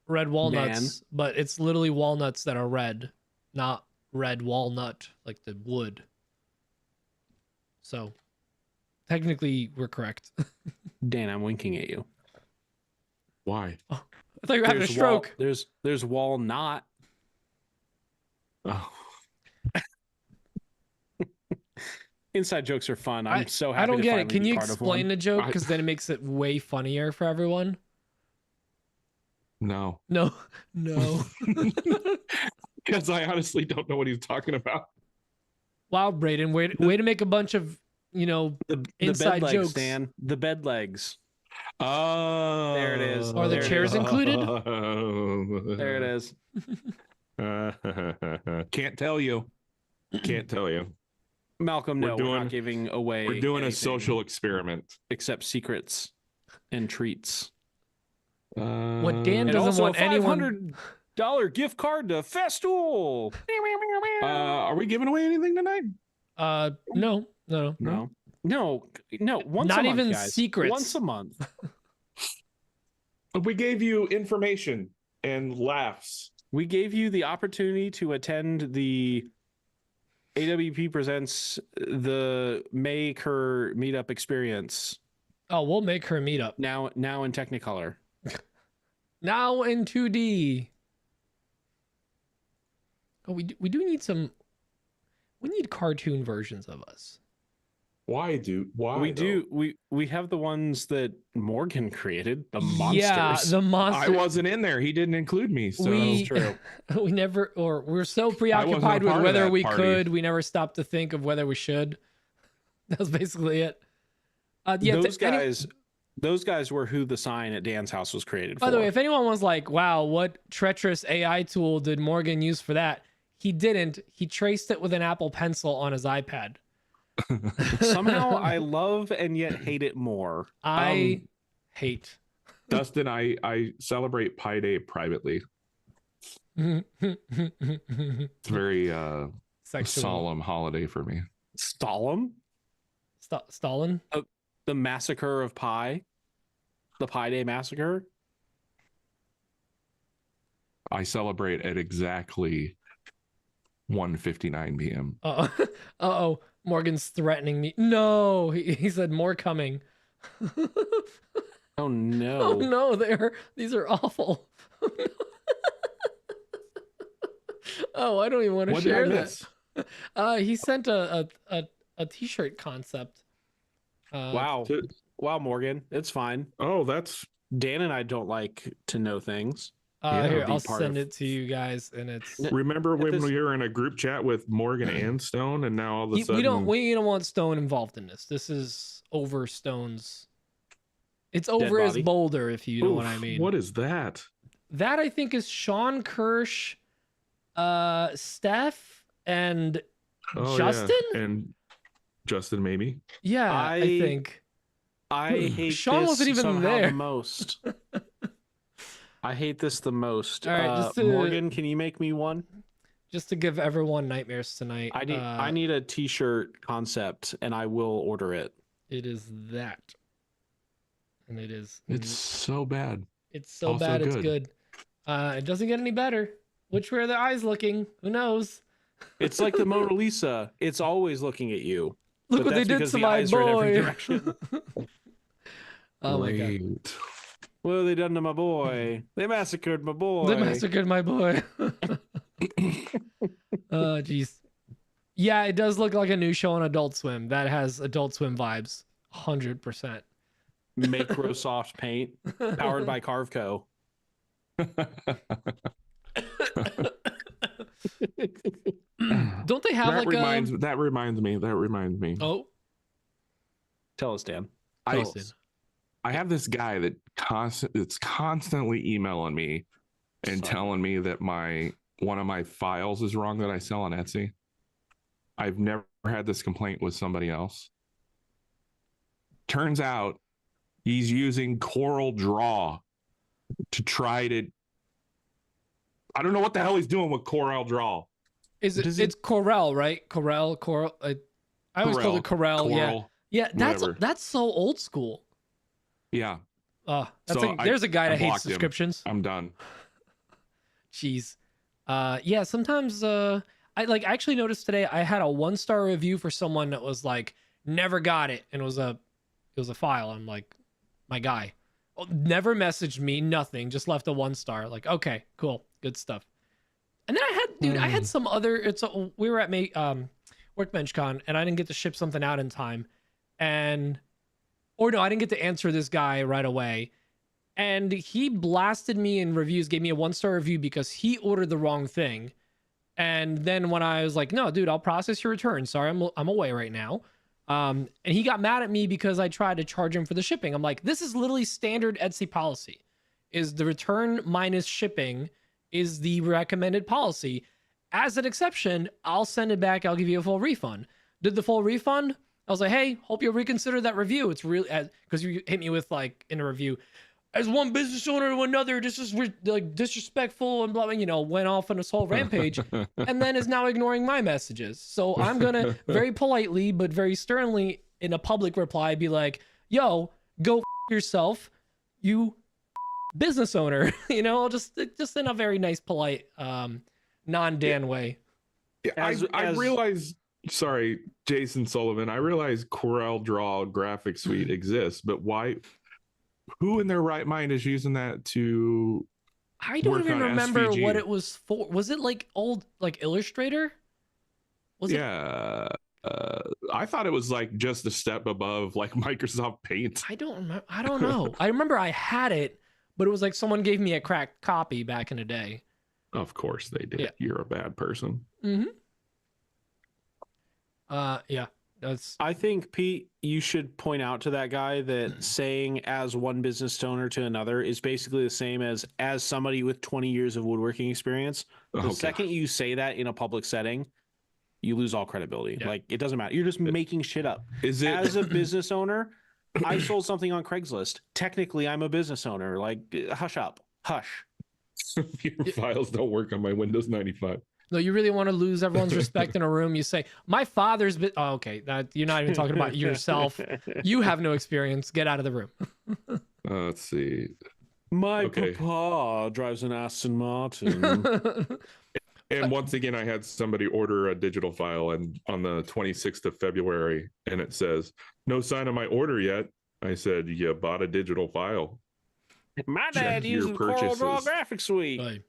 red walnuts, but it's literally walnuts that are red, not red walnut like the wood. So technically we're correct. Dan, I'm winking at you. Why? I thought you were having a stroke. There's walnut. Oh. Inside jokes are fun. I'm so happy. I don't to get it. finally Can be you part of explain one. the joke? Because then it makes it way funnier for everyone. No. No. Because I honestly don't know what he's talking about. Wow, Braden, way to make a bunch of, the inside bed legs, jokes. Dan. The bed legs. Oh, There it is. Are the There it chairs is. included? There it is. Can't tell you. Malcolm, We're no, we're not giving away. We're doing a anything social experiment. except secrets and treats. What Dan And doesn't also want a anyone. $500 gift card to Festool. Are we giving away anything tonight? No. No. Once Not a month, even guys. secrets. Once a month. We gave you information and laughs. We gave you the opportunity to attend the AWP Presents the Make Her Meetup experience. Oh, we'll make her meet up. Now in Technicolor. Now in 2D. Oh, we do need some. We need cartoon versions of us. Why? We have the ones that Morgan created, the monsters. Yeah, the monsters. I wasn't in there. He didn't include me. So We- True. We never, or we're so preoccupied part with of whether that we party. could, we never stopped to think of whether we should. That's basically it. Yeah, Those guys were who the sign at Dan's house was created for. by the way, if anyone was like, wow, what treacherous AI tool did Morgan use for that? He didn't. He traced it with an Apple Pencil on his iPad. Somehow I love and yet hate it more. I hate. Dustin, I celebrate Pi Day privately. It's very Sexual. solemn holiday for me. Stalin? Stalin? The massacre of Pi? The Pi Day massacre? I celebrate at exactly 1:59 p.m. Uh-oh. Morgan's threatening me. No, he said more coming. Oh no. Oh no, these are awful. Oh, I don't even want to What did I share miss? that. He sent a t-shirt concept. Wow. Wow, Morgan. It's fine. Oh, that's Dan and I don't like to know things. Yeah, Here, be I'll part send of- it to you guys, and it's remember when this- we were in a group chat with Morgan and Stone, and now all of a sudden we don't want Stone involved in this. This is over Stone's. It's over his body. boulder, if you know what I Oof, mean. What is that? That I think is Sean Kirsch, Steph, and Oh, Justin? yeah. And Justin, maybe. yeah, I think. I hate Sean this wasn't even somehow there. the most. I hate this the most. All right, just to- Morgan, can you make me one? Just to give everyone nightmares tonight. I need a t-shirt concept and I will order it. It is that. And it is. It's so bad. It's so also bad, it's good. good. It doesn't get any better. Which way are their eyes looking? Who knows? It's like the Mona Lisa. It's always looking at you. Look But what they that's did because to the my eyes are in every boy. direction. Oh my god. Great. What have they done to my boy? They massacred my boy. They massacred my boy. Oh jeez. Yeah, it does look like a new show on Adult Swim. That has Adult Swim vibes. 100%. Microsoft Paint, powered by Carveco. Don't they have that like reminds me. Oh, Tell us, Dan. I, Justin. I have this guy that it's constantly emailing me and Son. telling me that one of my files is wrong that I sell on Etsy. I've never had this complaint with somebody else. Turns out he's using Coral Draw to try to. I don't know what the hell he's doing with Coral Draw. Is it? It's Corel, right? Corel. I always call it Corel. Yeah, Coral, yeah. whatever. That's so old school. Yeah, There's a guy I that hates blocked him. subscriptions. I'm done. Jeez. Yeah. Sometimes I actually noticed today I had a 1-star review for someone that was like never got it, and it was a file. I'm like, my guy, Never messaged me, nothing. Just left a 1-star. Like, okay, cool, good stuff. And then I had some other. We were at Workbench Con, and I didn't get to ship something out in time, I didn't get to answer this guy right away, and he blasted me in reviews, gave me a 1-star review because he ordered the wrong thing. And then when I was like, no, dude, I'll process your return. Sorry, I'm away right now. And he got mad at me because I tried to charge him for the shipping. I'm like, this is literally standard Etsy policy. Is the return minus shipping is the recommended policy. As an exception, I'll send it back. I'll give you a full refund. Did the full refund? I was like, hey, hope you'll reconsider that review. It's really, because you hit me with like in a review, as one business owner to another, this is like disrespectful and blah, blah, went off on this whole rampage and then is now ignoring my messages. So I'm going to very politely, but very sternly in a public reply, be like, yo, go yourself, you business owner, just in a very nice, polite, non-Dan way. Yeah, I realize, sorry, Jason Sullivan, I realize CorelDRAW graphic suite exists, but why? Who in their right mind is using that to? I don't even remember SVG? What it was for. Was it like old, like Illustrator? Yeah. I thought it was like just a step above like Microsoft Paint. I don't remember. I don't know. I remember I had it, but it was like someone gave me a cracked copy back in the day. Of course they did. Yeah. You're a bad person. Mm-hmm. Yeah. I think, Pete, you should point out to that guy that saying as one business owner to another is basically the same as somebody with 20 years of woodworking experience. The second you say that in a public setting, you lose all credibility. Yeah. Like, it doesn't matter. You're just making shit up. Is it as a business owner? I sold something on Craigslist. Technically, I'm a business owner. Like, hush up. Hush. Your files don't work on my Windows 95. No, you really want to lose everyone's respect in a room. You say, my father's been... Oh, okay. You're not even talking about yourself. You have no experience. Get out of the room. Let's see. My papa drives an Aston Martin. And once again, I had somebody order a digital file and on the 26th of February, and it says, no sign of my order yet. I said, you bought a digital file. My dad uses CorelDRAW graphic suite. Right.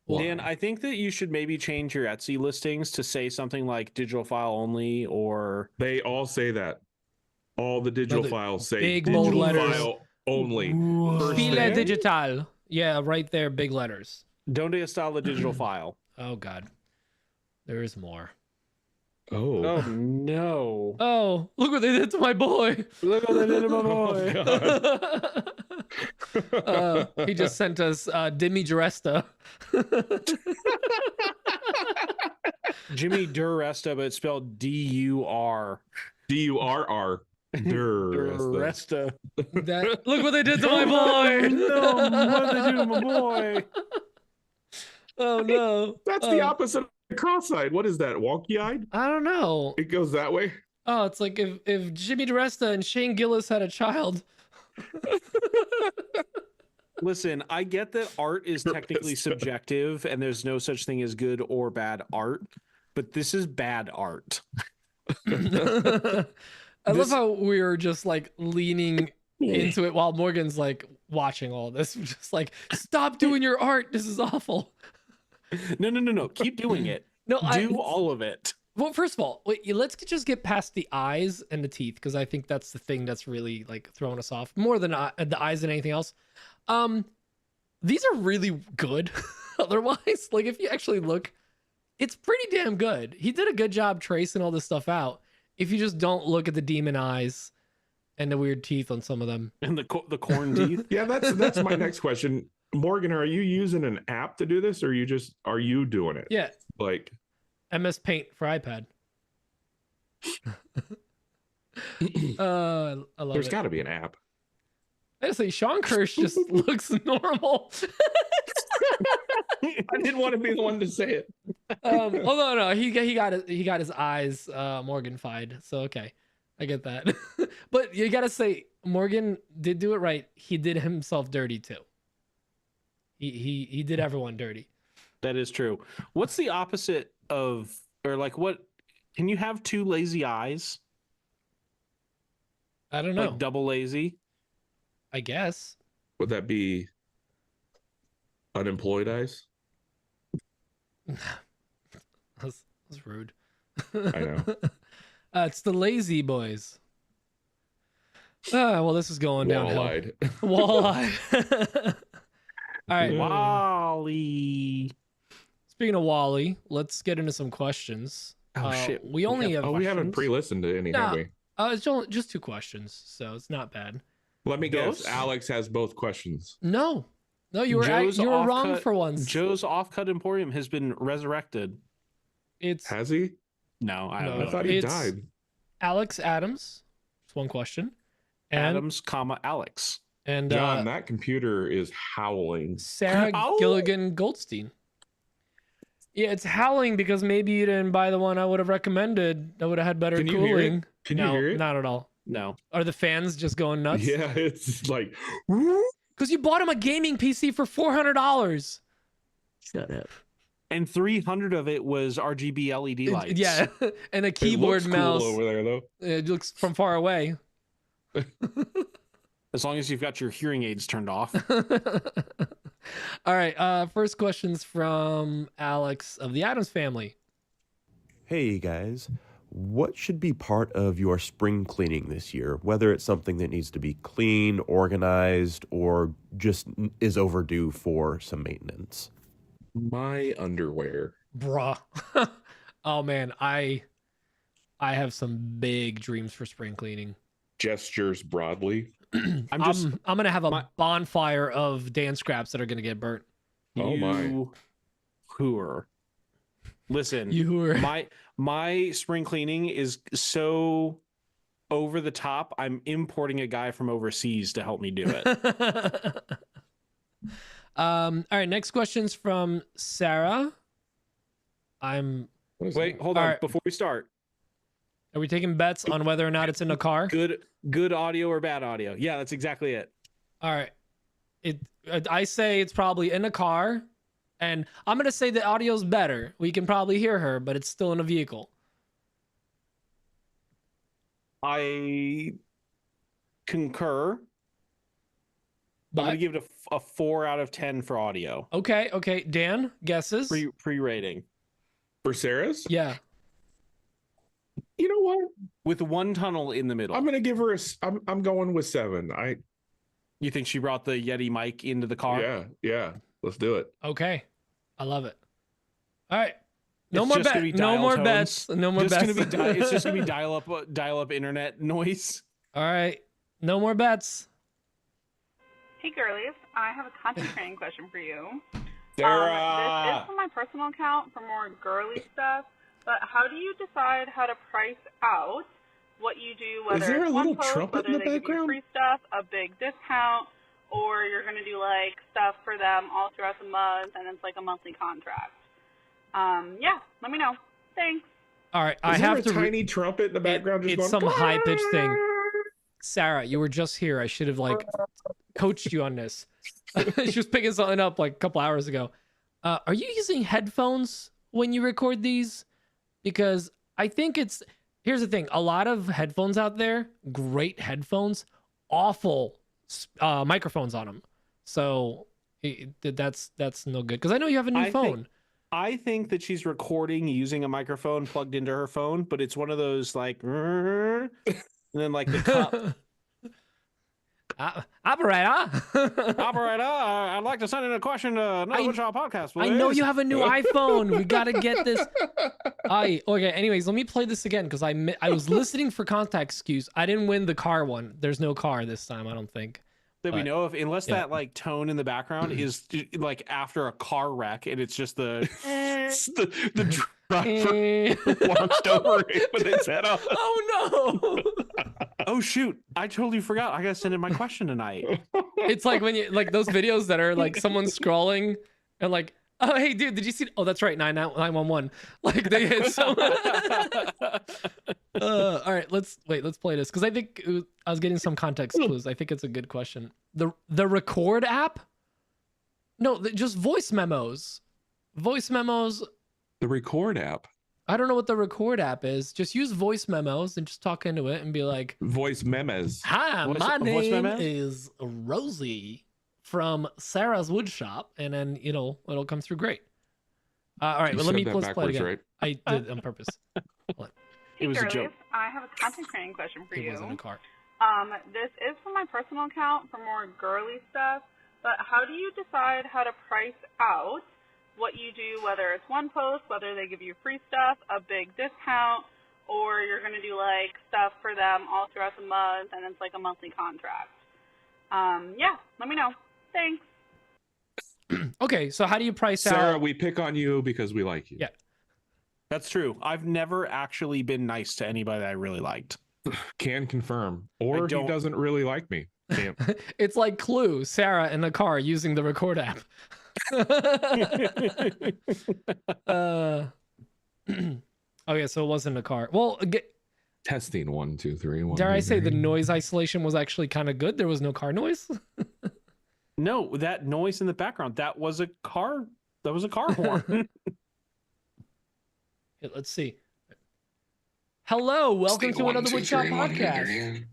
Dan, I think that you should maybe change your Etsy listings to say something like digital file only, or they all say that. All the digital files say big digital bold file only. File digital. Yeah, right there, big letters. Donde está la digital file? Oh God, there is more. Oh no! Oh, look what they did to my boy! Look what they did to my boy! He just sent us Dimi Duresta. Jimmy Duresta, but it's spelled D-U-R. D-U-R-R. Duresta. Look what they did to my boy! No, what did they do to my boy? Oh no! That's the opposite of cross-eyed. What is that? Wonky-eyed? I don't know. It goes that way. Oh, it's like if Jimmy Duresta and Shane Gillis had a child. Listen, I get that art is technically subjective and there's no such thing as good or bad art, but this is bad art. I love how we're just like leaning into it while Morgan's like watching all this. Just like, stop doing your art. This is awful. No. Keep doing it. No, do all of it. Well, first of all, wait, let's just get past the eyes and the teeth, because I think that's the thing that's really like throwing us off more than the eyes than anything else. These are really good. Otherwise, like if you actually look, it's pretty damn good. He did a good job tracing all this stuff out. If you just don't look at the demon eyes and the weird teeth on some of them and the corn teeth. Yeah, that's my next question. Morgan, are you using an app to do this, or are you doing it? Yeah, like MS Paint for iPad. I love There's got to be an app. Honestly, Sean Kirsch just looks normal. I didn't want to be the one to say it. Although no, he got his eyes Morgan-fied. So okay, I get that. But you gotta say Morgan did do it right. He did himself dirty too. He did everyone dirty. That is true. What's the opposite of, or like what? Can you have two lazy eyes? I don't know. Like double lazy. I guess. Would that be unemployed eyes? That's rude. I know. It's the lazy boys. Well, this is going downhill. Wall-eyed. Walleye. All right. Wally. Speaking of Wally, let's get into some questions. Oh shit. We only have. We haven't questions? pre-listened to any, have we? It's just 2 questions, so it's not bad. Let me guess. Those? Alex has both questions. No, you were wrong for once. Joe's Offcut Emporium has been resurrected. Has he? No, I don't No. know. I thought he It's died. Alex Adams. It's one question. And, Adams, Alex. and John, that computer is howling. Sarah Ow. Gilligan Goldstein. Yeah, it's howling because maybe you didn't buy the one I would have recommended that would have had better Can you hear cooling. it? Can no, you hear it? Not at all. No. Are the fans just going nuts? Yeah, it's like. Because you bought him a gaming PC for $400. Shut up. And 300 of it was RGB LED lights. Yeah, and a It keyboard looks mouse. cool over there, though. It looks from far away. As long as you've got your hearing aids turned off. All right. First question's from Alex of the Adams family. Hey guys, what should be part of your spring cleaning this year? Whether it's something that needs to be cleaned, organized, or just is overdue for some maintenance. My underwear. Bruh. Oh man, I have some big dreams for spring cleaning. Gestures broadly. I'm gonna have a my- bonfire of dance scraps that are gonna get burnt. Oh my. You hooer. Listen, You were my spring cleaning is so over the top. I'm importing a guy from overseas to help me do it. All right, next question's from Sarah. Wait, hold on. All right. Before we start, Are we taking bets on whether or not it's in a car? good audio or bad audio? Yeah, that's exactly it. All right. I say it's probably in a car, and I'm gonna say the audio's better. We can probably hear her, but it's still in a vehicle. I concur. But I'm gonna give it a 4 out of 10 for audio. okay. Dan, guesses? Pre rating For Sarah's? Yeah. You know what? with one tunnel in the middle. I'm gonna give her I'm going with 7. You think she brought the Yeti mic into the car? Yeah. Let's do it. Okay. I love it. All right. No It's more just gonna bets. be No dial more tones. bets. No more It's bets. it's just gonna be dial up internet noise. All right. No more bets. Hey girlies, I have a content training question for you. Sarah! This is for my personal account for more girly stuff, but how do you decide how to price out what you do, whether there it's a one little post, trumpet whether in the they give you background? free stuff, a big discount, or you're going to do like stuff for them all throughout the month and it's like a monthly contract? Yeah, let me know. Thanks. All right. Is I there have a to. tiny trumpet in the background just It's going? some high pitched thing. Sarah, you were just here. I should have like coached you on this. She was picking something up like a couple hours ago. Are you using headphones when you record these? Because I think here's the thing. A lot of headphones out there, great headphones, awful microphones on them. So that's no good. Because I know you have a new phone. I think that she's recording using a microphone plugged into her phone, but it's one of those like, and then like the cup. Operator. Operator, I'd like to send in a question to another Witchell podcast. I know you have a new iPhone. We got to get this. Okay. Anyways, let me play this again because I was listening for context cues. I didn't win the car one. There's no car this time, I don't think. That we know of, unless yeah. that like tone in the background is like after a car wreck and it's just the the driver launched over it with its head up. Oh no. Oh shoot! I totally forgot. I gotta send in my question tonight. It's like when you like those videos that are like someone scrolling and like, oh hey dude, did you see? Oh that's right, 911. Like they hit someone. All right, let's play this because I think I was getting some context clues. I think it's a good question. The record app? No, just voice memos. Voice memos. The record app. I don't know what the record app is. Just use voice memos and just talk into it and be like, Voice memes. "Hi, my voice name memos? is Rosie from Sarah's Wood Shop," and then it'll come through great. All right, You well, let said me that let's play it backwards, again. right? I did on purpose. It was a Girlies, joke. I have a content creating question for It you. wasn't a car. This is for my personal account for more girly stuff, but how do you decide how to price out what you do, whether it's one post, whether they give you free stuff, a big discount, or you're going to do like stuff for them all throughout the month and it's like a monthly contract? Yeah, let me know. Thanks. Okay, so how do you price Sarah, out? we pick on you because we like you. Yeah. That's true. I've never actually been nice to anybody that I really liked. Can confirm. Or he don't- doesn't really like me. Damn. It's like Clue, Sarah in the car using the record app. Okay, so it wasn't a car. Well, Testing 1, 2, 3. 1, dare I 2, say the 3. noise isolation was actually kind of good? There was no car noise. No, that noise in the background, that was a car. That was a car horn. Here, let's see. Hello, welcome to another Woodshop podcast.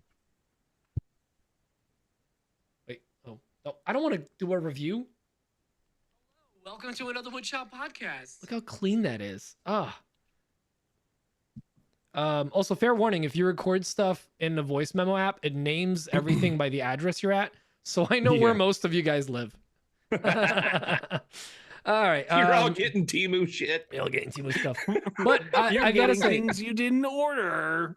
Wait, oh, I don't want to do a review. Welcome to another Woodshop podcast. Look how clean that is. Also, fair warning: if you record stuff in the voice memo app, it names everything by the address you're at, so I know where most of you guys live. All right, You're all getting Temu shit. you're all getting too much stuff. But I gotta say, things you didn't order.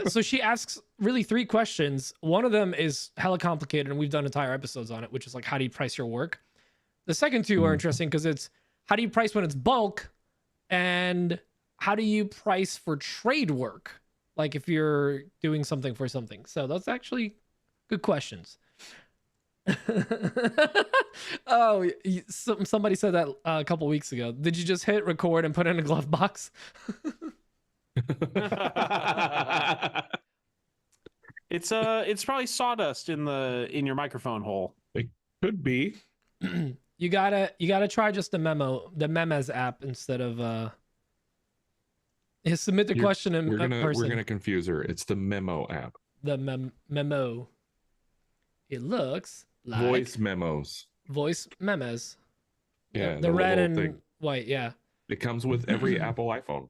so she asks really 3 questions. One of them is hella complicated, and we've done entire episodes on it, which is like, how do you price your work? The second 2 are interesting because it's how do you price when it's bulk, and how do you price for trade work? Like if you're doing something for something. So that's actually good questions. Oh, somebody said that a couple weeks ago. Did you just hit record and put it in a glove box? It's probably sawdust in your microphone hole. Could be. You gotta try just the Memes app instead of submit the question in person. We're gonna confuse her. It's the memo app. The memo. It looks like Voice memos. voice memes. Yeah, the red little and thing. white. Yeah, It comes with every Apple iPhone.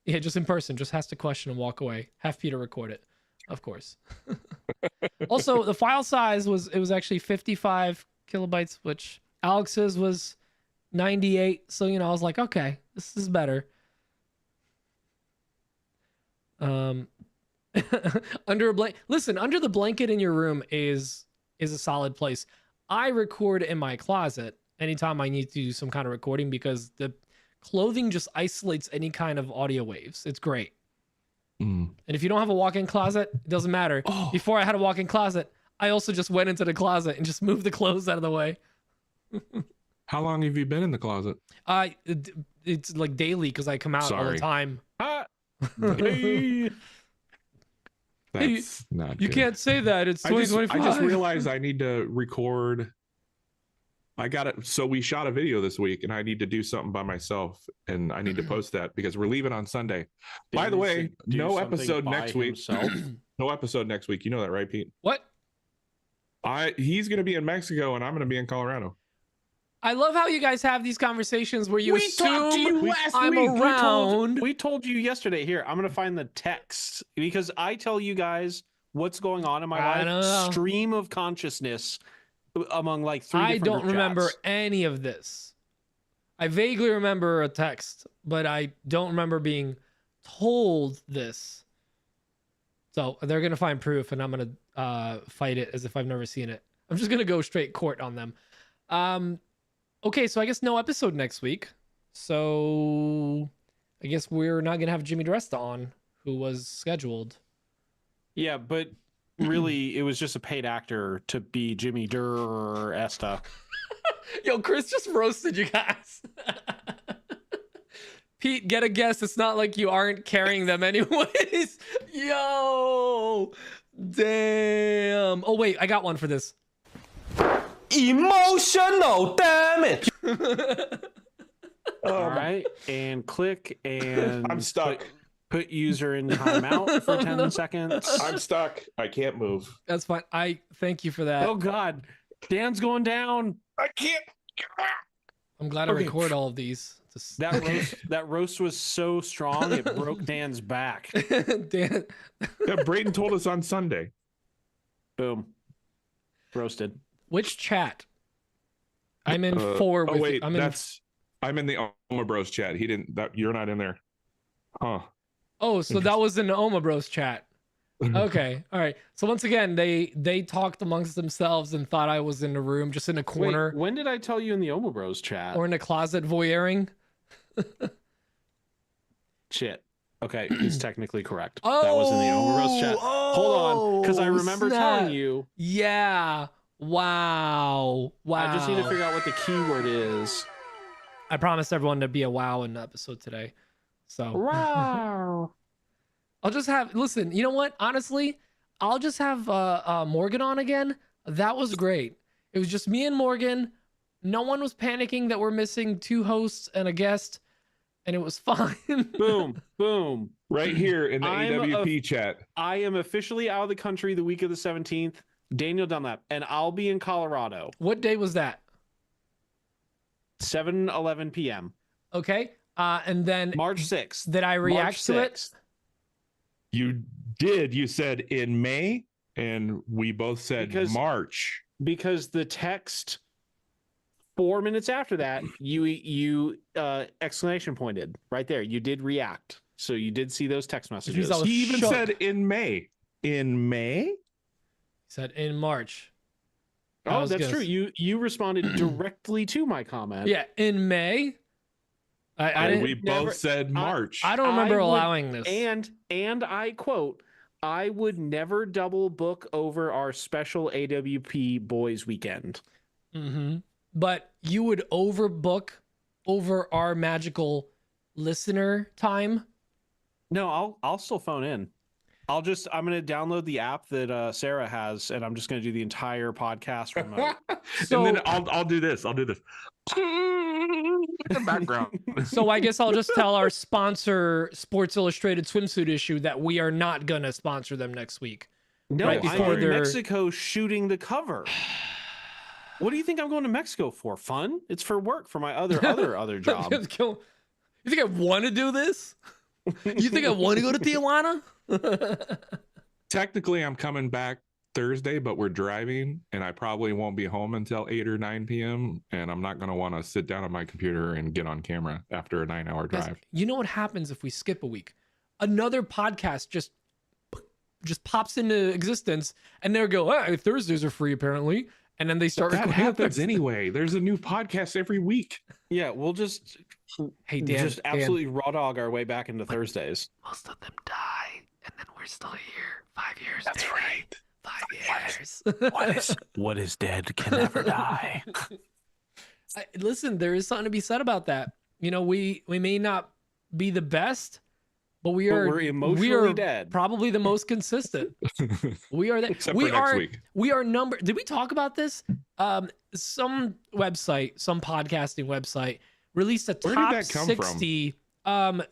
yeah. Just in person. Just has to question and walk away. Have Peter record it, of course. Also, the file size was actually 55 kilobytes, which Alex's was 98. So I was like, okay, this is better. Under the blanket in your room is a solid place. I record in my closet anytime I need to do some kind of recording because the clothing just isolates any kind of audio waves. It's great. And if you don't have a walk-in closet, it doesn't matter. Before I had a walk-in closet, I also just went into the closet and just moved the clothes out of the way. How long have you been in the closet? It's like daily because I come out all the Sorry. time. That's not You good. can't say that. It's I just 2025. realized I need to record. I got it. So we shot a video this week and I need to do something by myself and I need to post that because we're leaving on Sunday. By the way, no episode next week. No episode next week. You know that, right, Pete? What? He's going to be in Mexico and I'm going to be in Colorado. I love how you guys have these conversations where you assume I'm week. around. We told you yesterday. Here, I'm gonna find the text because I tell you guys what's going on in my I don't know. life. Stream of consciousness among like 3 I different don't group remember chats. any of this. I vaguely remember a text, but I don't remember being told this. So they're gonna find proof, and I'm gonna fight it as if I've never seen it. I'm just gonna go straight court on them. Okay, so I guess no episode next week. So I guess we're not gonna have Jimmy DeResta on, who was scheduled. Yeah, but really, it was just a paid actor to be Jimmy DeResta. Yo, Chris just roasted you guys. Pete, get a guess. It's not like you aren't carrying them anyways. Yo, damn. Oh wait, I got one for this. Emotional damage. All right, and click and I'm stuck. Put user in timeout for 10 seconds. I'm stuck. I can't move. That's fine. I thank you for that. Oh God, Dan's going down. I can't. I'm glad I record all of these. That roast was so strong it broke Dan's back. Dan. Yeah, Braden told us on Sunday. Boom, roasted. Which chat? I'm in 4 with. Oh wait, I'm in the Oma Bros chat. He didn't. You're not in there, huh? Oh, so that was in the Oma Bros chat. Okay, all right. So once again, they talked amongst themselves and thought I was in the room, just in a corner. Wait, when did I tell you in the Oma Bros chat? Or in a closet voyeuring. Shit. Okay, it's technically correct. Oh, that was in the Oma Bros chat. Hold on, because I remember telling you. Yeah. Wow. I just need to figure out what the keyword is. I promised everyone to be a wow in the episode today. So wow. I'll just listen, you know what? Honestly, I'll just have Morgan on again. That was great. It was just me and Morgan. No one was panicking that we're missing 2 hosts and a guest, and it was fine. Boom, boom. Right here in the AWP chat. I am officially out of the country the week of the 17th. Daniel Dunlap, and I'll be in Colorado. What day was that? 7:11 p.m. Okay. And then March 6th. Did I react to it? You did. You said in May, and we both said March. Because the text 4 minutes after that, you exclamation pointed right there. You did react. So you did see those text messages. He even said in May. In May? He said in March. Oh, that's true. You responded directly to my comment. Yeah, in May. We both said March. I don't remember allowing this. And I quote, I would never double book over our special AWP Boys Weekend. Mm-hmm. But you would overbook over our magical listener time? No, I'll still phone in. I'm going to download the app that Sarah has, and I'm just going to do the entire podcast remote. And then I'll do this. Background. So I guess I'll just tell our sponsor, Sports Illustrated swimsuit issue, that we are not going to sponsor them next week. No, right before I'm in Mexico shooting the cover. What do you think I'm going to Mexico for? Fun? It's for work, for my other job. You think I want to do this? You think I want to go to Tijuana? Technically, I'm coming back Thursday, but we're driving, and I probably won't be home until 8 or 9 p.m. And I'm not going to want to sit down on my computer and get on camera after a 9-hour drive. You know what happens if we skip a week? Another podcast just pops into existence, and they'll go, "Hey, Thursdays are free apparently." And then they start. That happens anyway. There's a new podcast every week. Yeah, we'll just absolutely raw dog our way back into Thursdays. Most of them die, and then we're still here. 5 years. That's right. 5 years. What is dead can never die. Listen, there is something to be said about that. You know, we may not be the best, but we're emotionally dead. Probably the most consistent. We are that. Except for next week. We are number. Did we talk about this? Some podcasting website released a top 60.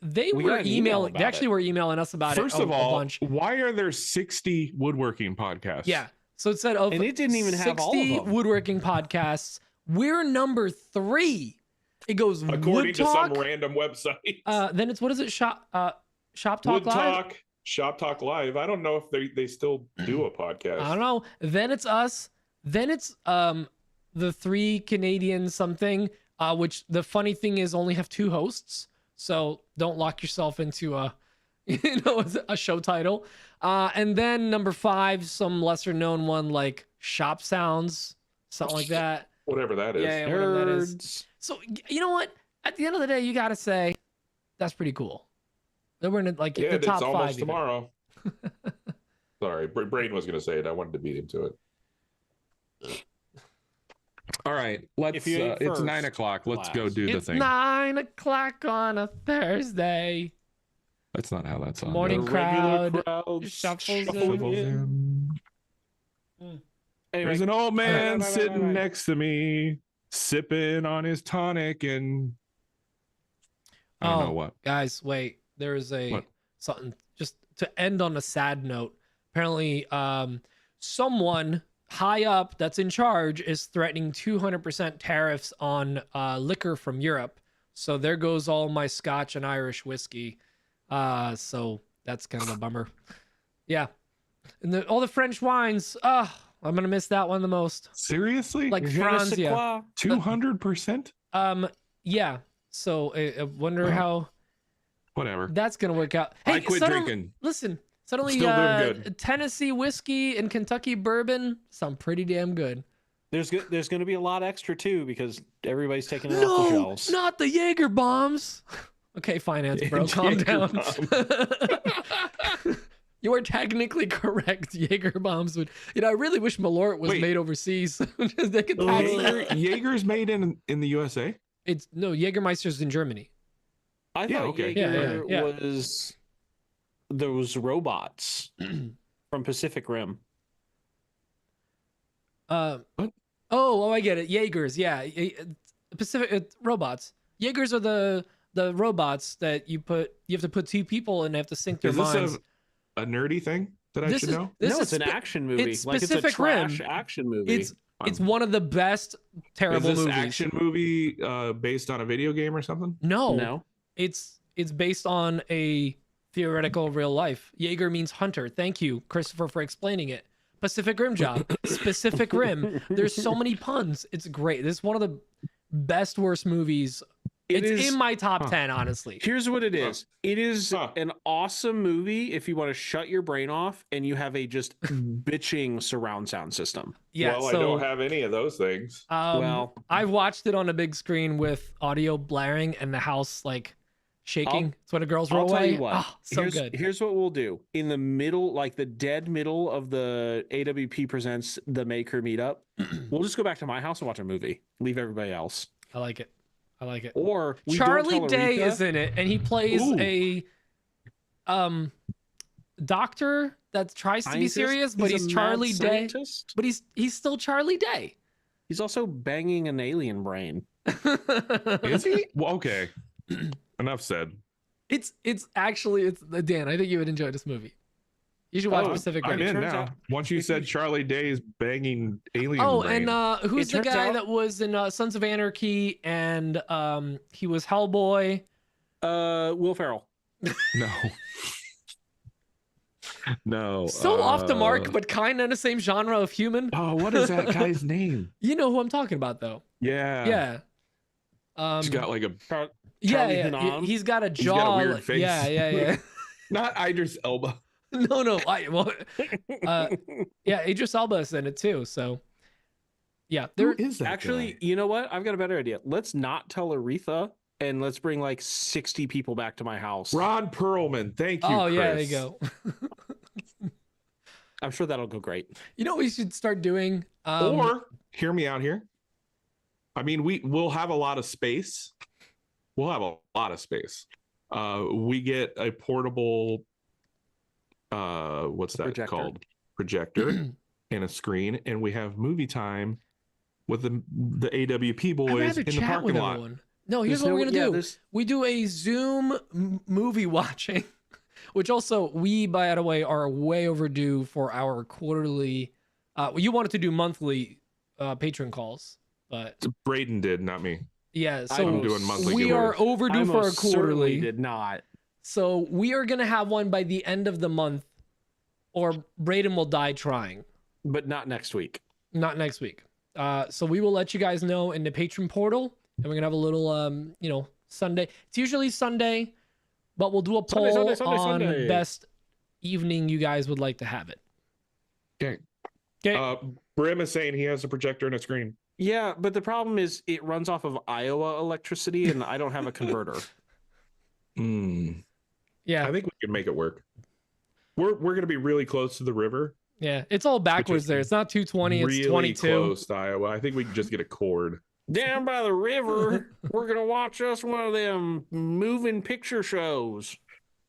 They were emailing. They actually were emailing us about it. First of all, why are there 60 woodworking podcasts? Yeah. So it said and it didn't even have all of 60 them. Woodworking podcasts. We're number 3. It goes according to some random website. Then it's what is it? Shop Talk Wood Live. Shop Talk Live. I don't know if they still do a podcast. I don't know. Then it's us. Then it's the 3 Canadian something. Which the funny thing is only have 2 hosts. So don't lock yourself into a show title. And then number 5, some lesser known one like Shop Sounds, something like that. Whatever that is. Yeah, whatever that is. So you know what? At the end of the day, you gotta say that's pretty cool. Then we're in the top 5. It's almost tomorrow. Sorry, Braden was gonna say it. I wanted to beat him to it. All right, let's. It's 9 o'clock. Let's go do the thing. It's 9 o'clock on a Thursday. That's not how that sounds. Morning crowd shuffles in. Anyway, there's an old man sitting next to me, sipping on his tonic, and I don't know what. Guys, wait. There's What? something just to end on a sad note. Apparently, someone high up that's in charge is threatening 200% tariffs on liquor from Europe. So there goes all my Scotch and Irish whiskey. So that's kind of a bummer. Yeah. And all the French wines. I'm gonna miss that one the most. Seriously? Like Franzia. 200%? Yeah. So I wonder how Whatever. that's gonna work out. I quit drinking. Listen, suddenly Still doing good. Tennessee whiskey and Kentucky bourbon sound pretty damn good. There's going to be a lot extra too because everybody's taking it off the shelves. Not the Jaeger bombs. Okay, finance bro, calm Jaeger down. You are technically correct. Jaeger bombs would. I really wish Malort was made overseas. They could tax that. Jaeger's made in the USA? It's no Jägermeister's in Germany. I thought Jaeger Yeah. was those robots from Pacific Rim. What? Oh, I get it. Jaegers, yeah. Pacific robots. Jaegers are the robots that you have to put two people and they have to sync their Is this minds. a nerdy thing that I should know? It's an action movie. It's like Pacific it's a trash Rim. action movie. It's one of the best terrible Is this movies. action movie based on a video game or something? No. It's based on a theoretical real life. Jaeger means hunter. Thank you, Christopher, for explaining it. Pacific Rim job. Specific Rim. There's so many puns. It's great. This is one of the best worst movies. It's in my top 10, honestly. Here's what it is. It is an awesome movie if you want to shut your brain off and you have a just bitching surround sound system. Yeah, well, I don't have any of those things. I've watched it on a big screen with audio blaring and the house like shaking. It's when a girls roll I'll tell away. you what. So good. Here's what we'll do. In the middle, like the dead middle of the AWP Presents the Maker meetup, we'll just go back to my house and watch a movie. Leave everybody else. I like it. Or Charlie Day is in it, and he plays a doctor that tries to be serious, but he's Charlie Day. But he's still Charlie Day. He's also banging an alien brain. Is he? Well, okay. Enough said. It's Dan. I think you would enjoy this movie. You should watch Pacific Rim. I'm in now. Once you said Charlie Day's banging alien brain. And who's the guy that was in Sons of Anarchy and he was Hellboy? Will Ferrell. No. So off the mark, but kind of in the same genre of human. Oh, what is that guy's name? You know who I'm talking about, though. Yeah. Yeah. He's got like a yeah. He's got a jaw. He's got a weird face. Yeah. Not Idris Elba. No. Yeah, Idris Elba is in it too. So, yeah, Who is that actually, guy? You know what? I've got a better idea. Let's not tell Aretha, and let's bring like 60 people back to my house. Ron Perlman. Thank you. Oh, Chris. yeah, there you go. I'm sure that'll go great. You know what we should start doing? Or hear me out here. I mean, we'll have a lot of space. We'll have a lot of space. We get a portable. What's that projector. called? Projector and a screen, and we have movie time with the AWP boys in the parking lot. Everyone. No, here's what we're gonna do. We do a Zoom movie watching, which also we, by the way, are way overdue for our quarterly. You wanted to do monthly patron calls, but Braden did, not me. Yeah, so I'm doing monthly. We are overdue for a quarterly. Did not. So we are gonna have one by the end of the month, or Braden will die trying. But not next week. Not next week. So we will let you guys know in the patron portal, and we're gonna have a little, Sunday. It's usually Sunday, but we'll do a poll on best evening you guys would like to have it. Okay. Brim is saying he has a projector and a screen. Yeah, but the problem is it runs off of Iowa electricity, and I don't have a converter. Yeah, I think we can make it work. We're gonna be really close to the river. Yeah, it's all backwards there. It's not 220, it's really 22. Close to Iowa. I think we can just get a cord. Down by the river, we're gonna watch us one of them moving picture shows.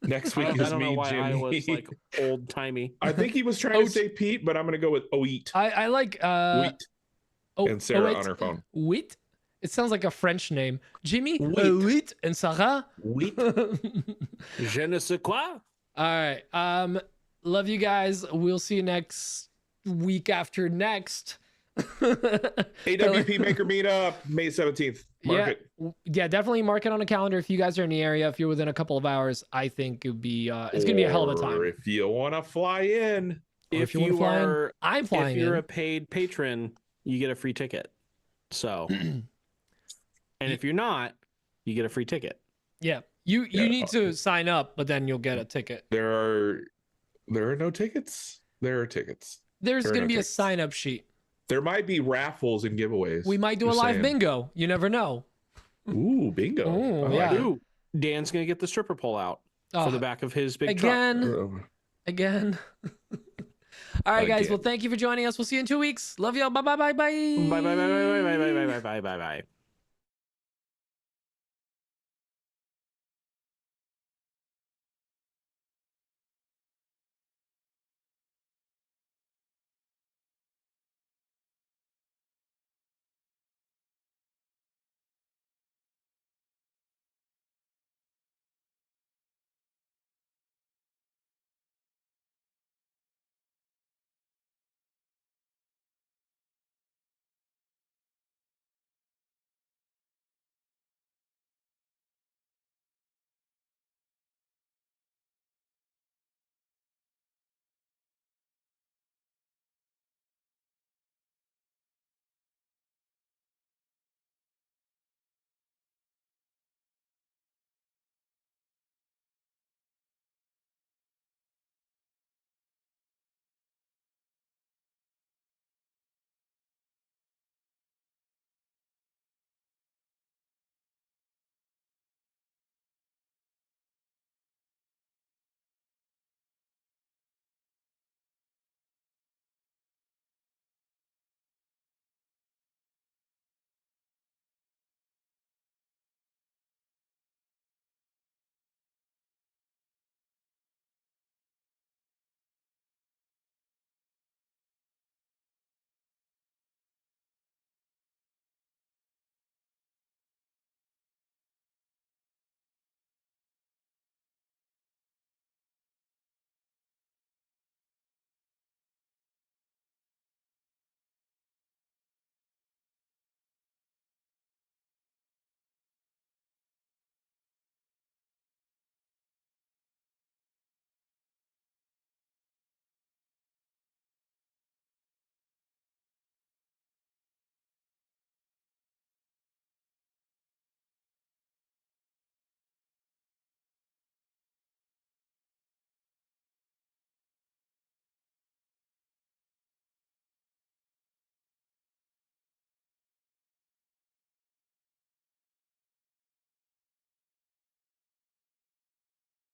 Next week I is don't know me, why Jimmy. Iowa's like old timey. I think he was trying to say Pete, but I'm gonna go with Oet. I like Wheat. And Sarah on her phone. Wheat. It sounds like a French name. Jimmy, Wheat. Wheat, and Sarah. Wheat. Je ne sais quoi. All right. Love you guys. We'll see you next week after next. AWP Maker Meetup, May 17th. Mark it. Yeah, definitely mark it on a calendar if you guys are in the area. If you're within a couple of hours, I think it'd be it's gonna be a hell of a time. Or if you want to fly in, If you you wanna fly in, are, I'm flying if you're in. a paid patron, you get a free ticket. So, and if you're not, you get a free ticket. Yeah, you need to sign up, but then you'll get a ticket. there are no tickets. There are tickets. There's There are gonna no be a tickets. sign up sheet. There might be raffles and giveaways. We might do a Just live saying. bingo. You never know. Ooh, bingo. Ooh, I like yeah. it. Ooh, Dan's gonna get the stripper pole out Oh, for the back of his big truck. again. All right, guys. Again. Well, thank you for joining us. We'll see you in 2 weeks. Love y'all. Bye. Bye bye bye bye bye bye bye bye bye bye bye bye.